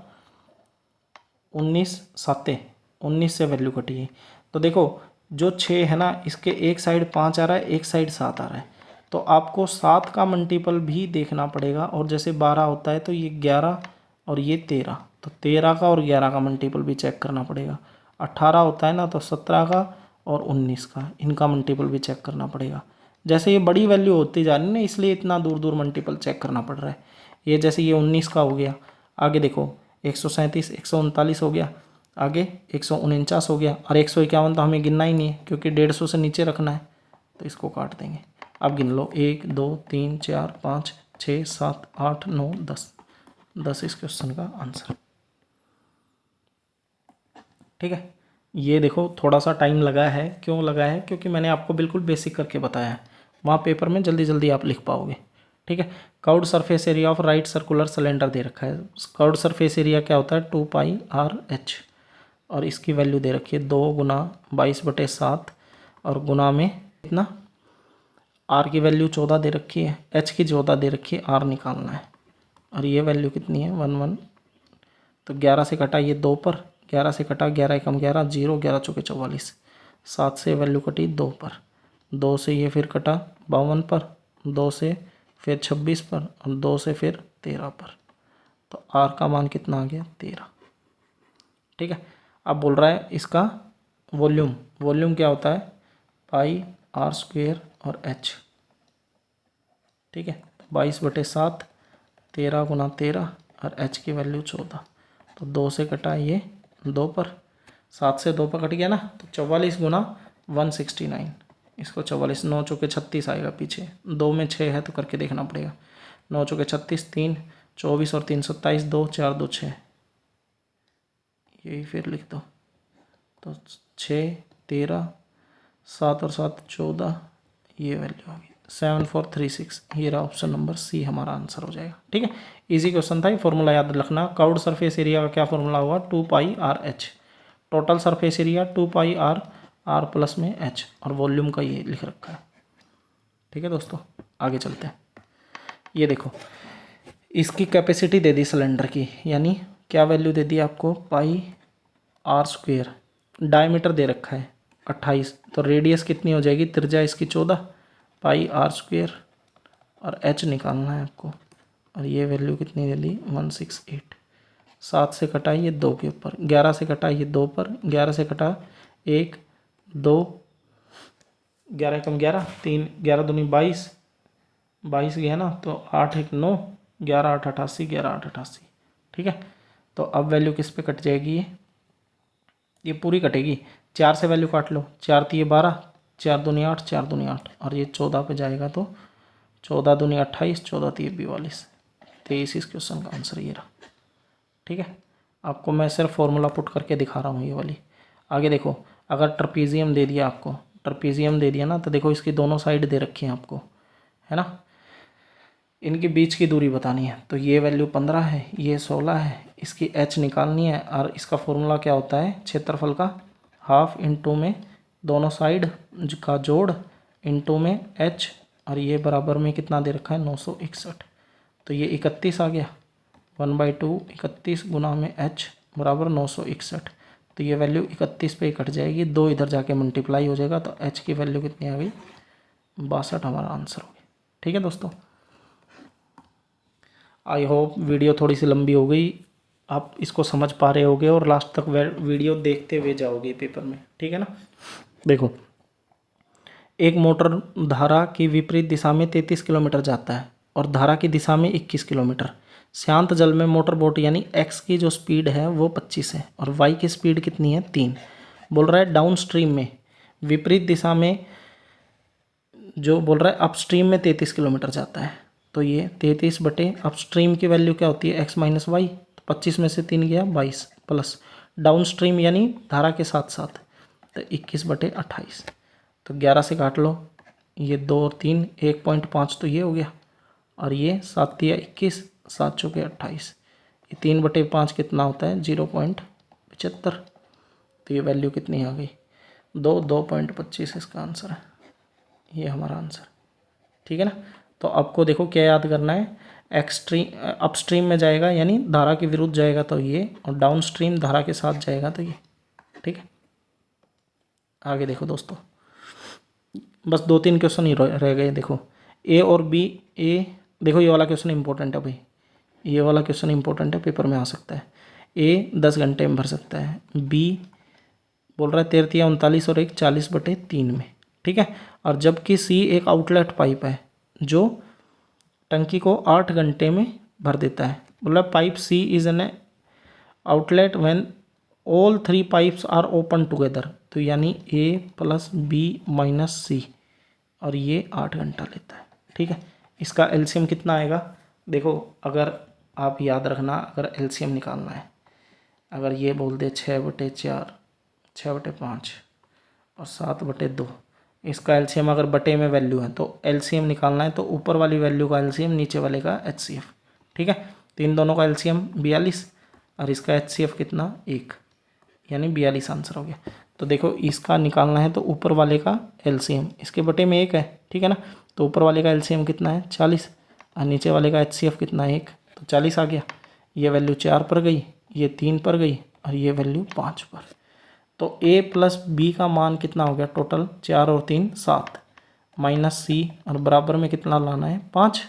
19 7 19 से वैल्यू कटेगी। तो देखो जो 6 है ना, इसके एक साइड 5 आ रहा है, एक साइड 7 आ रहा है, तो आपको 7 का मल्टीपल भी देखना पड़ेगा। और जैसे 12 होता है तो ये 11 और ये 13, तो 13 का और 11 का मल्टीपल भी चेक करना पड़ेगा। 18 होता है ना, तो 17 का और 19 का, इनका मल्टीपल भी चेक करना पड़ेगा। जैसे ये बड़ी वैल्यू होती जा रही है ना, इसलिए इतना दूर दूर मल्टीपल चेक करना पड़ रहा है। ये जैसे ये 19 का हो गया, आगे देखो 137 139 हो गया, आगे 149 हो गया, और 151 तो हमें गिनना ही नहीं है क्योंकि 150 से नीचे रखना है, तो इसको काट देंगे। अब गिन लो, 1 2 3 4 5 6 7 8 9 10, 10 इस क्वेश्चन का आंसर। ठीक है, ये देखो थोड़ा सा टाइम लगा है, क्यों लगा है, क्योंकि मैंने आपको बिल्कुल बेसिक करके बताया है, वहाँ पेपर में जल्दी जल्दी आप लिख पाओगे। ठीक है, curved surface area of right circular cylinder दे रखा है। कर्व्ड सरफेस एरिया क्या होता है, 2πr/h, और इसकी वैल्यू दे रखी है 2 गुना 22/7, और गुना में कितना, आर की वैल्यू 14 दे रखी है, एच की 14 दे रखी है, आर निकालना है, और ये वैल्यू कितनी है 1 तो 11 से कटा ये 2 पर, 11 से कटा 11 एकम 11 0, 11 चौके 44, 7 से वैल्यू कटी 2 पर, 2 से ये फिर कटा 52 पर, 2 से फिर 26 पर, और 2 से फिर 13 पर, तो आर का मान कितना आ गया 13। ठीक है, अब बोल रहा है इसका वॉल्यूम, वॉल्यूम क्या होता है πr² और h। ठीक है, 22/7, 13 गुना 13, और h की वैल्यू 14, तो 2 से कटा ये 2 पर, 7 से 2 पर कट गया ना, तो 44 गुना 169, इसको 44, 9 चौके 36 आएगा पीछे, 2 में 6 है तो करके देखना पड़ेगा, 9 चौके 36, 3 24 और 3 27, 2 4 2 6, यही फिर लिख दो, तो 6 13, 7 और 7 14, ये वैल्यू होगी 7436, ये रहा ऑप्शन नंबर सी हमारा आंसर हो जाएगा। ठीक है, इजी क्वेश्चन था, ये फॉर्मूला याद रखना। कर्व्ड सरफेस एरिया का क्या फॉर्मूला होगा 2πr/h, total surface area 2πr, r plus में h, और वॉल्यूम का ये लिख रखा है। ठीक है दोस्तों, आगे चलते हैं। ये देखो इसकी कैपेसिटी दे दी सिलेंडर की, यानी क्या वैल्यू दे दी आपको πr², डायमीटर दे रखा है 28, तो रेडियस कितनी हो जाएगी, त्रिज्या इसकी 14, πr², और h निकालना है आपको, और ये वैल्यू कितनी दे दी 168, 7 से कटा ये 2 के ऊपर, 11 से कटा ये 2 पर, 11 से कटा 1 2, 11 एकम 11, 3 11 दूनी 22, 22 गया ना, तो 8 1 9, 11 8 88, 11 8 88। ठीक है, तो अब वैल्यू किस पे कट जाएगी, ये पूरी कटेगी, 4 से वैल्यू काट लो, 4 3 12, 4 दूनी 8, 4 दूनी 8, और ये 14 पे जाएगा तो 14 दूनी 28, 14 3 42, 23 इस क्वेश्चन का आंसर ये रहा। ठीक है, आपको मैं सिर्फ फॉर्मूला पुट करके दिखा रहा हूँ ये वाली। आगे देखो, अगर ट्रपीजियम दे दिया आपको, ट्रपीजियम दे दिया ना, तो देखो इसकी दोनों साइड दे रखी हैं आपको, है ना, इनके बीच की दूरी बतानी है, तो ये वैल्यू 15 है, ये 16 है, इसकी h निकालनी है, और इसका फॉर्मूला क्या होता है, क्षेत्रफल का हाफ इंटू में दोनों साइड का जोड़ इंटू में h, और ये बराबर में कितना दे रखा है 961, तो ये 31 आ गया, 1/2 31 गुना में h बराबर 961, तो ये वैल्यू 31 पे ही कट जाएगी, 2 इधर जाके मल्टीप्लाई हो जाएगा, तो h की वैल्यू कितनी आ गई 62 हमारा आंसर हो गया। ठीक है दोस्तों, आई होप वीडियो थोड़ी सी लंबी हो गई, आप इसको समझ पा रहे होगे और लास्ट तक वीडियो देखते हुए जाओगे पेपर में। ठीक है ना, देखो एक मोटर धारा की विपरीत दिशा में 33 किलोमीटर जाता है और धारा की दिशा में 21 किलोमीटर। शांत जल में मोटर बोट यानी एक्स की जो स्पीड है वो 25 है और वाई की स्पीड कितनी है 3। बोल रहा है डाउन स्ट्रीम में विपरीत दिशा में जो बोल रहा है अपस्ट्रीम में 33 किलोमीटर जाता है, तो ये 33 बटे अपस्ट्रीम की वैल्यू क्या होती है एक्स माइनस वाई, तो 25 में से 3 गया 22 प्लस डाउन स्ट्रीम यानी धारा के साथ साथ तो 21 बटे 28, तो 11 से काट लो, ये 2 और 3 1.5 तो ये हो गया और ये 7 या 21 7 चौके 28, ये 3/5 कितना होता है 0.75, तो ये वैल्यू कितनी आ गई 2.25 इसका आंसर है, ये हमारा आंसर। ठीक है ना, तो आपको देखो क्या याद करना है, अपस्ट्रीम में जाएगा यानी धारा के विरुद्ध जाएगा तो ये, और डाउन स्ट्रीम धारा के साथ जाएगा तो ये। ठीक है, आगे देखो दोस्तों, बस 2-3 क्वेश्चन ही रह गए। देखो ए और बी, ए देखो ये वाला क्वेश्चन इंपॉर्टेंट है भाई, ये वाला क्वेश्चन इंपॉर्टेंट है, पेपर में आ सकता है। ए 10 घंटे में भर सकता है, बी बोल रहा है 13 39 और 1 40/3 में। ठीक है, और जबकि सी एक आउटलेट पाइप है जो टंकी को 8 घंटे में भर देता है। मतलब pipe C is an outlet when all 3 pipes are open together, तो यानी A plus B minus C, और ये 8 घंटा लेता है। ठीक है, इसका एलसीएम कितना आएगा, देखो अगर आप याद रखना, अगर एलसीएम निकालना है, अगर ये बोल दे 6/4, 6/5 और 7/2, इसका एलसीएम अगर बटे में वैल्यू है तो एलसीएम निकालना है, तो ऊपर वाली वैल्यू का एलसीएम, नीचे वाले का एचसीएफ। ठीक है, तो इन दोनों का एलसीएम 42 और इसका एचसीएफ कितना 1, यानी 42 आंसर हो गया। तो देखो इसका निकालना है तो ऊपर वाले का एलसीएम इसके बटे में 1 है, ठीक है ना, तो ऊपर वाले का एलसीएम कितना है 40 और नीचे वाले का एचसीएफ कितना है 1, तो 40 आ गया। ये वैल्यू 4 पर गई, ये 3 पर गई और ये वैल्यू 5 पर। तो a प्लस बी का मान कितना हो गया टोटल, 4 और 3 7, माइनस सी और बराबर में कितना लाना है 5।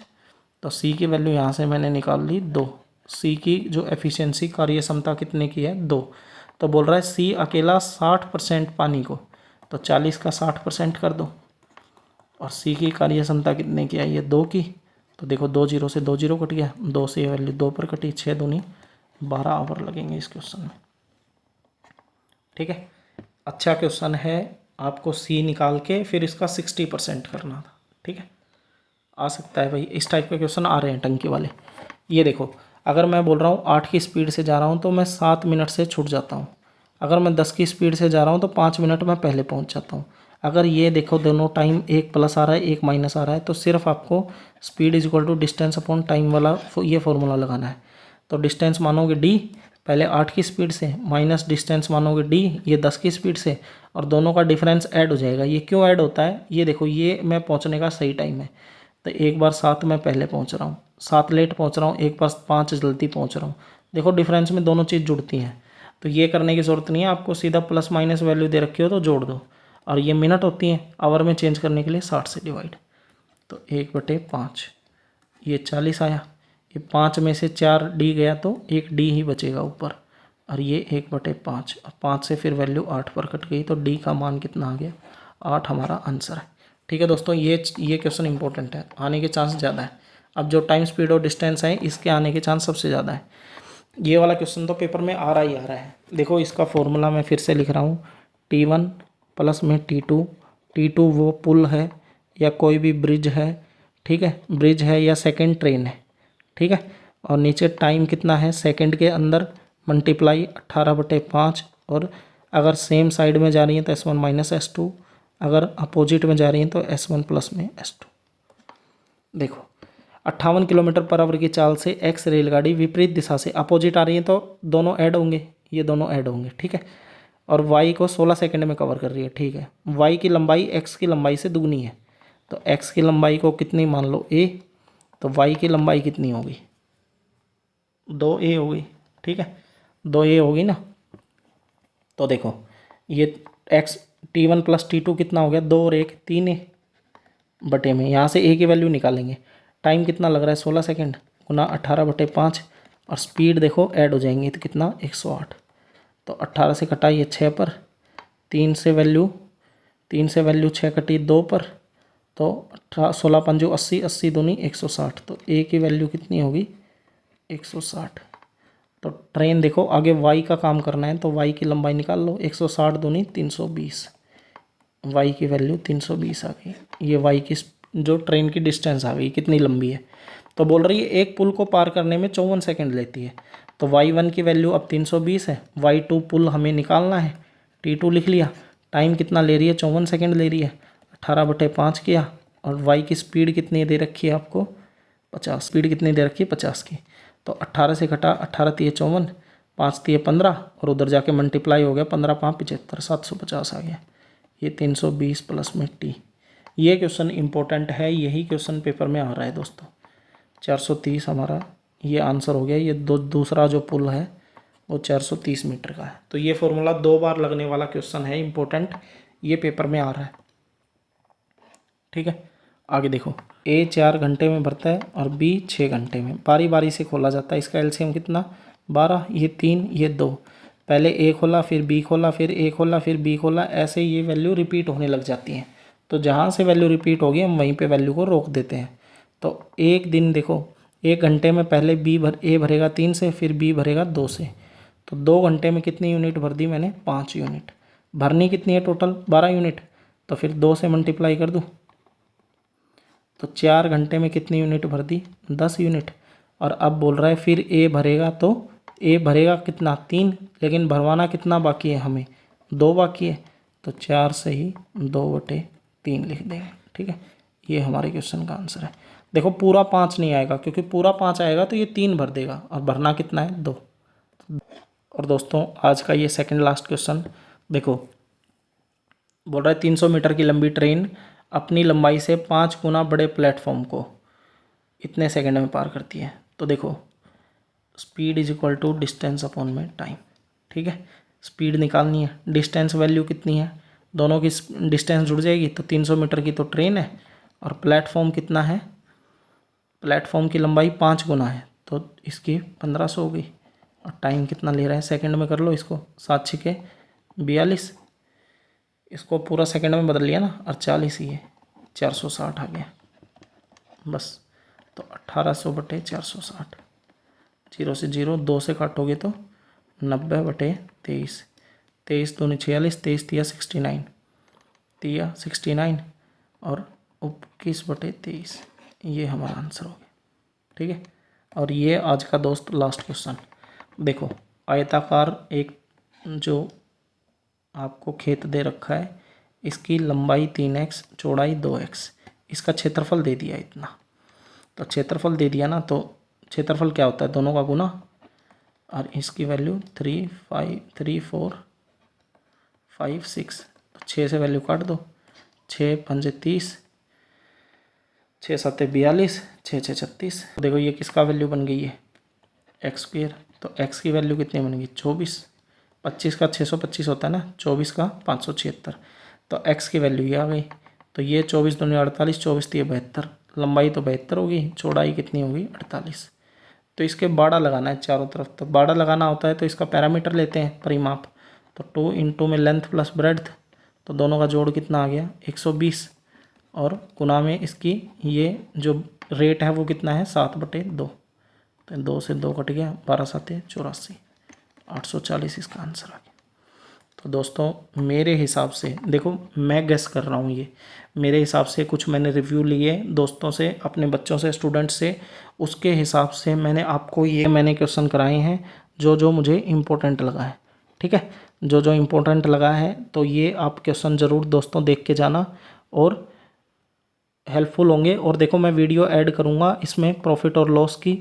तो सी की वैल्यू यहाँ से मैंने निकाल ली 2। सी की जो एफिशिएंसी कार्य क्षमता कितने की है 2। तो बोल रहा है सी अकेला 60% पानी को, तो 40 का 60% कर दो। और सी की कार्य क्षमता कितने की आई है 2 की, तो देखो 2 जीरो से 2 जीरो कट गया, 2 से ये वैल्यू 2 पर कटी, 6 दूनी 12 आवर लगेंगे इस क्वेश्चन में। ठीक है, अच्छा क्वेश्चन है, आपको सी निकाल के फिर इसका 60% करना था। ठीक है, आ सकता है भाई, इस टाइप के क्वेश्चन आ रहे हैं टंकी वाले। ये देखो, अगर मैं बोल रहा हूँ 8 की स्पीड से जा रहा हूँ तो मैं 7 मिनट से छूट जाता हूँ। अगर मैं 10 की स्पीड से जा रहा हूँ तो 5 मिनट में पहले पहुँच जाता हूँ। अगर ये देखो दोनों टाइम एक प्लस आ रहा है एक माइनस आ रहा है, तो सिर्फ आपको speed is equal to distance upon time वाला ये फॉर्मूला लगाना है। तो डिस्टेंस मानोगे डी पहले 8 की स्पीड से, माइनस डिस्टेंस मानोगे डी ये 10 की स्पीड से, और दोनों का डिफरेंस ऐड हो जाएगा। ये क्यों ऐड होता है, ये देखो ये मैं पहुँचने का सही टाइम है, तो एक बार 7 मैं पहले पहुँच रहा हूँ, 7 लेट पहुँच रहा हूँ, एक बार 5 जल्दी पहुँच रहा हूँ। देखो डिफरेंस में दोनों चीज़ जुड़ती हैं, तो ये करने की ज़रूरत नहीं है आपको, सीधा प्लस माइनस वैल्यू दे रखी हो तो जोड़ दो। और ये मिनट होती हैं, आवर में चेंज करने के लिए 60 से डिवाइड, तो 1/5 ये 40 आया। ये 5 में से 4 डी गया तो 1 डी ही बचेगा ऊपर, और ये 1/5 और 5 से फिर वैल्यू 8 पर कट गई, तो डी का मान कितना आ गया 8 हमारा आंसर है। ठीक है दोस्तों, ये क्वेश्चन इंपॉर्टेंट है, आने के चांस ज़्यादा है। अब जो टाइम स्पीड और डिस्टेंस है इसके आने के चांस सबसे ज़्यादा है। ये वाला क्वेश्चन तो पेपर में आ रहा ही आ रहा है। देखो इसका फॉर्मूला मैं फिर से लिख रहा हूँ, T1 प्लस में T2। T2 वो पुल है या कोई भी ब्रिज है, ठीक है, ब्रिज है या सेकंड ट्रेन है, ठीक है। और नीचे टाइम कितना है सेकंड के अंदर, मल्टीप्लाई 18/5, और अगर सेम साइड में जा रही है तो S1 माइनस S2, अगर अपोजिट में जा रही है तो S1 प्लस में S2। देखो 58 किलोमीटर पर आवर की चाल से एक्स रेलगाड़ी विपरीत दिशा से अपोजिट आ रही है, तो दोनों ऐड होंगे, ये दोनों ऐड होंगे, ठीक है। और वाई को 16 सेकंड में कवर कर रही है, ठीक है। वाई की लंबाई एक्स की लंबाई से दुगनी है, तो एक्स की लंबाई को कितनी मान लो a, तो वाई की लंबाई कितनी होगी 2a होगी, ठीक है, 2a होगी ना। तो देखो ये एक्स T1 प्लस T2 कितना हो गया 2 और 1 3a बटे में, यहाँ से a की वैल्यू निकालेंगे। टाइम कितना लग रहा है 16 सेकंड गुना 18/5, और स्पीड देखो ऐड हो जाएंगी तो कितना 108। तो 18 से कटा ये 6 पर, 3 से वैल्यू 6 कटी 2 पर, तो 16 पंजो 80, 80 दूनी 160, तो a की वैल्यू कितनी होगी 160। तो ट्रेन देखो आगे y का काम करना है, तो y की लंबाई निकाल लो, 160 दूनी 320, y की वैल्यू 320 आ गई। ये y की जो ट्रेन की डिस्टेंस आ गई कितनी लंबी है, तो बोल रही है एक पुल को पार करने में 54 सेकंड लेती है। तो y1 की वैल्यू अब 320 है, y2 पुल हमें निकालना है, t2 लिख लिया, टाइम कितना ले रही है 54 सेकंड ले रही है, 18/5 किया, और y की स्पीड कितनी दे रखी है आपको 50, स्पीड कितनी दे रखी है 50 की। तो 18 से कटा 18 × 3 = 54, 5 × 3 = 15, और उधर जाके मल्टीप्लाई हो गया 15 × 5 = 75, 750 आ गया। ये 320 प्लस में t। ये क्वेश्चन इंपॉर्टेंट है, यही क्वेश्चन पेपर में आ रहा है दोस्तों। 430 हमारा ये आंसर हो गया। ये दूसरा जो पुल है वो 430 मीटर का है। तो ये फॉर्मूला 2 बार लगने वाला क्वेश्चन है, इंपॉर्टेंट, ये पेपर में आ रहा है, ठीक है। आगे देखो, A 4 घंटे में भरता है और B 6 घंटे में, बारी बारी से खोला जाता है। इसका एलसीएम कितना 12, ये 3 ये 2, पहले A खोला फिर B खोला फिर A खोला फिर B खोला, ऐसे ये वैल्यू रिपीट होने लग जाती हैं। तो जहाँ से वैल्यू रिपीट होगी हम वहीं पे वैल्यू को रोक देते हैं। तो एक दिन देखो 1 घंटे में पहले A भरेगा 3 से, फिर B भरेगा 2 से, तो 2 घंटे में कितनी यूनिट भर दी मैंने 5 यूनिट। भरनी कितनी है टोटल 12 यूनिट, तो फिर 2 से मल्टीप्लाई कर दूँ, तो 4 घंटे में कितनी यूनिट भर दी 10 यूनिट, और अब बोल रहा है फिर ए भरेगा, तो ए भरेगा कितना 3, लेकिन भरवाना कितना बाकी है हमें 2 बाकी है, तो 4 से ही 2/3 लिख देंगे। ठीक है, ये हमारे क्वेश्चन का आंसर है। देखो पूरा 5 नहीं आएगा, क्योंकि पूरा 5 आएगा तो ये 3 भर देगा, और भरना कितना है 2। और दोस्तों आज का ये सेकंड लास्ट क्वेश्चन देखो, बोल रहा है 300 मीटर की लंबी ट्रेन अपनी लंबाई से 5 गुना बड़े प्लेटफॉर्म को इतने सेकंड में पार करती है। तो देखो speed is equal to distance upon में टाइम। ठीक है, स्पीड निकालनी है, डिस्टेंस वैल्यू कितनी है, दोनों की डिस्टेंस जुड़ जाएगी, तो 300 मीटर की तो ट्रेन है, और प्लेटफॉर्म कितना है, प्लेटफॉर्म की लंबाई 5 गुना है, तो इसकी 1500 हो गई। और टाइम कितना ले रहा है, सेकंड में कर लो इसको, 7 छिके 42, इसको पूरा सेकंड में बदल लिया ना, और 40 ही है, 460 आ गया बस। तो 1800/460, 0 से 0 2 से काटोगे तो 90/23, 23 दूनी 46, 23 तिया 69 और 21/23, ये हमारा आंसर हो गया। ठीक है, और ये आज का दोस्त लास्ट क्वेश्चन देखो, आयताकार एक जो आपको खेत दे रखा है, इसकी लंबाई 3x चौड़ाई 2x, इसका क्षेत्रफल दे दिया इतना, तो क्षेत्रफल दे दिया ना, तो क्षेत्रफल क्या होता है, दोनों का गुना, और इसकी वैल्यू 3, 5, 3, 4, 5, 6, तो 6 से वैल्यू काट दो, 6 पंजे 30, 6 7 42, 6 6 36। देखो ये किसका वैल्यू बन गई है, x², तो x की वैल्यू कितनी बन गई 24, 25 का 625 होता है ना, 24 का 576, तो x की वैल्यू ये आ गई। तो ये 24 दूनी 48, 24 3 72, लंबाई तो 72 होगी, चौड़ाई कितनी होगी 48। तो इसके बाड़ा लगाना है चारों तरफ, तो बाड़ा लगाना होता है तो इसका पैरामीटर लेते हैं परिमाप, तो 2 × में लेंथ प्लस ब्रेड्थ, तो दोनों का जोड़ कितना आ गया 120, और गुना में इसकी ये जो रेट है वो कितना है 7/2, तो 2 से 2 कट गया, 12 7 84, 840 इसका आंसर आ गया। तो दोस्तों मेरे हिसाब से देखो, मैं गेस कर रहा हूँ, ये मेरे हिसाब से कुछ मैंने रिव्यू लिए दोस्तों से, अपने बच्चों से, स्टूडेंट्स से, उसके हिसाब से मैंने आपको ये क्वेश्चन कराए हैं जो जो मुझे इम्पोर्टेंट लगा है। ठीक है, जो जो इम्पोर्टेंट लगा है, तो ये आप क्वेश्चन ज़रूर दोस्तों देख के जाना, और हेल्पफुल होंगे। और देखो मैं वीडियो ऐड करूँगा इसमें प्रॉफिट और लॉस की,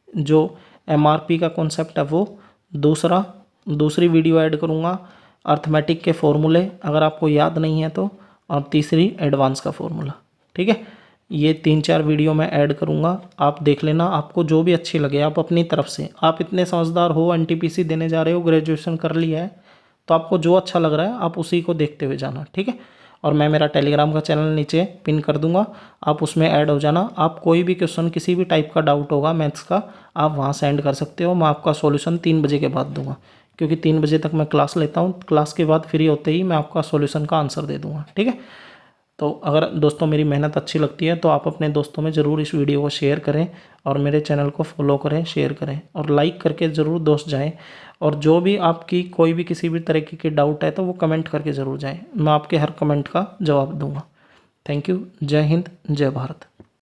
जो MRP का कॉन्सेप्ट है वो दूसरी वीडियो ऐड करूँगा, अर्थमेटिक के फॉर्मूले अगर आपको याद नहीं है तो, और तीसरी एडवांस का फॉर्मूला। ठीक है, ये 3-4 वीडियो मैं ऐड करूँगा, आप देख लेना, आपको जो भी अच्छी लगे आप अपनी तरफ से, आप इतने समझदार हो, NTPC देने जा रहे हो, ग्रेजुएशन कर लिया है, तो आपको जो अच्छा लग रहा है आप उसी को देखते हुए जाना। ठीक है, और मैं मेरा टेलीग्राम का चैनल नीचे पिन कर दूंगा, आप उसमें ऐड हो जाना। आप कोई भी क्वेश्चन किसी भी टाइप का डाउट होगा मैथ्स का, आप वहाँ सेंड कर सकते हो, मैं आपका सॉल्यूशन 3 बजे के बाद दूंगा, क्योंकि 3 बजे तक मैं क्लास लेता हूँ, क्लास के बाद फ्री होते ही मैं आपका सॉल्यूशन का आंसर दे दूँगा। ठीक है, तो अगर दोस्तों मेरी मेहनत अच्छी लगती है तो आप अपने दोस्तों में ज़रूर इस वीडियो को शेयर करें, और मेरे चैनल को फॉलो करें, शेयर करें, और लाइक करके ज़रूर दोस्त जाएं। और जो भी आपकी कोई भी किसी भी तरीके की डाउट है तो वो कमेंट करके ज़रूर जाएं, मैं आपके हर कमेंट का जवाब दूंगा। थैंक यू, जय हिंद, जय भारत।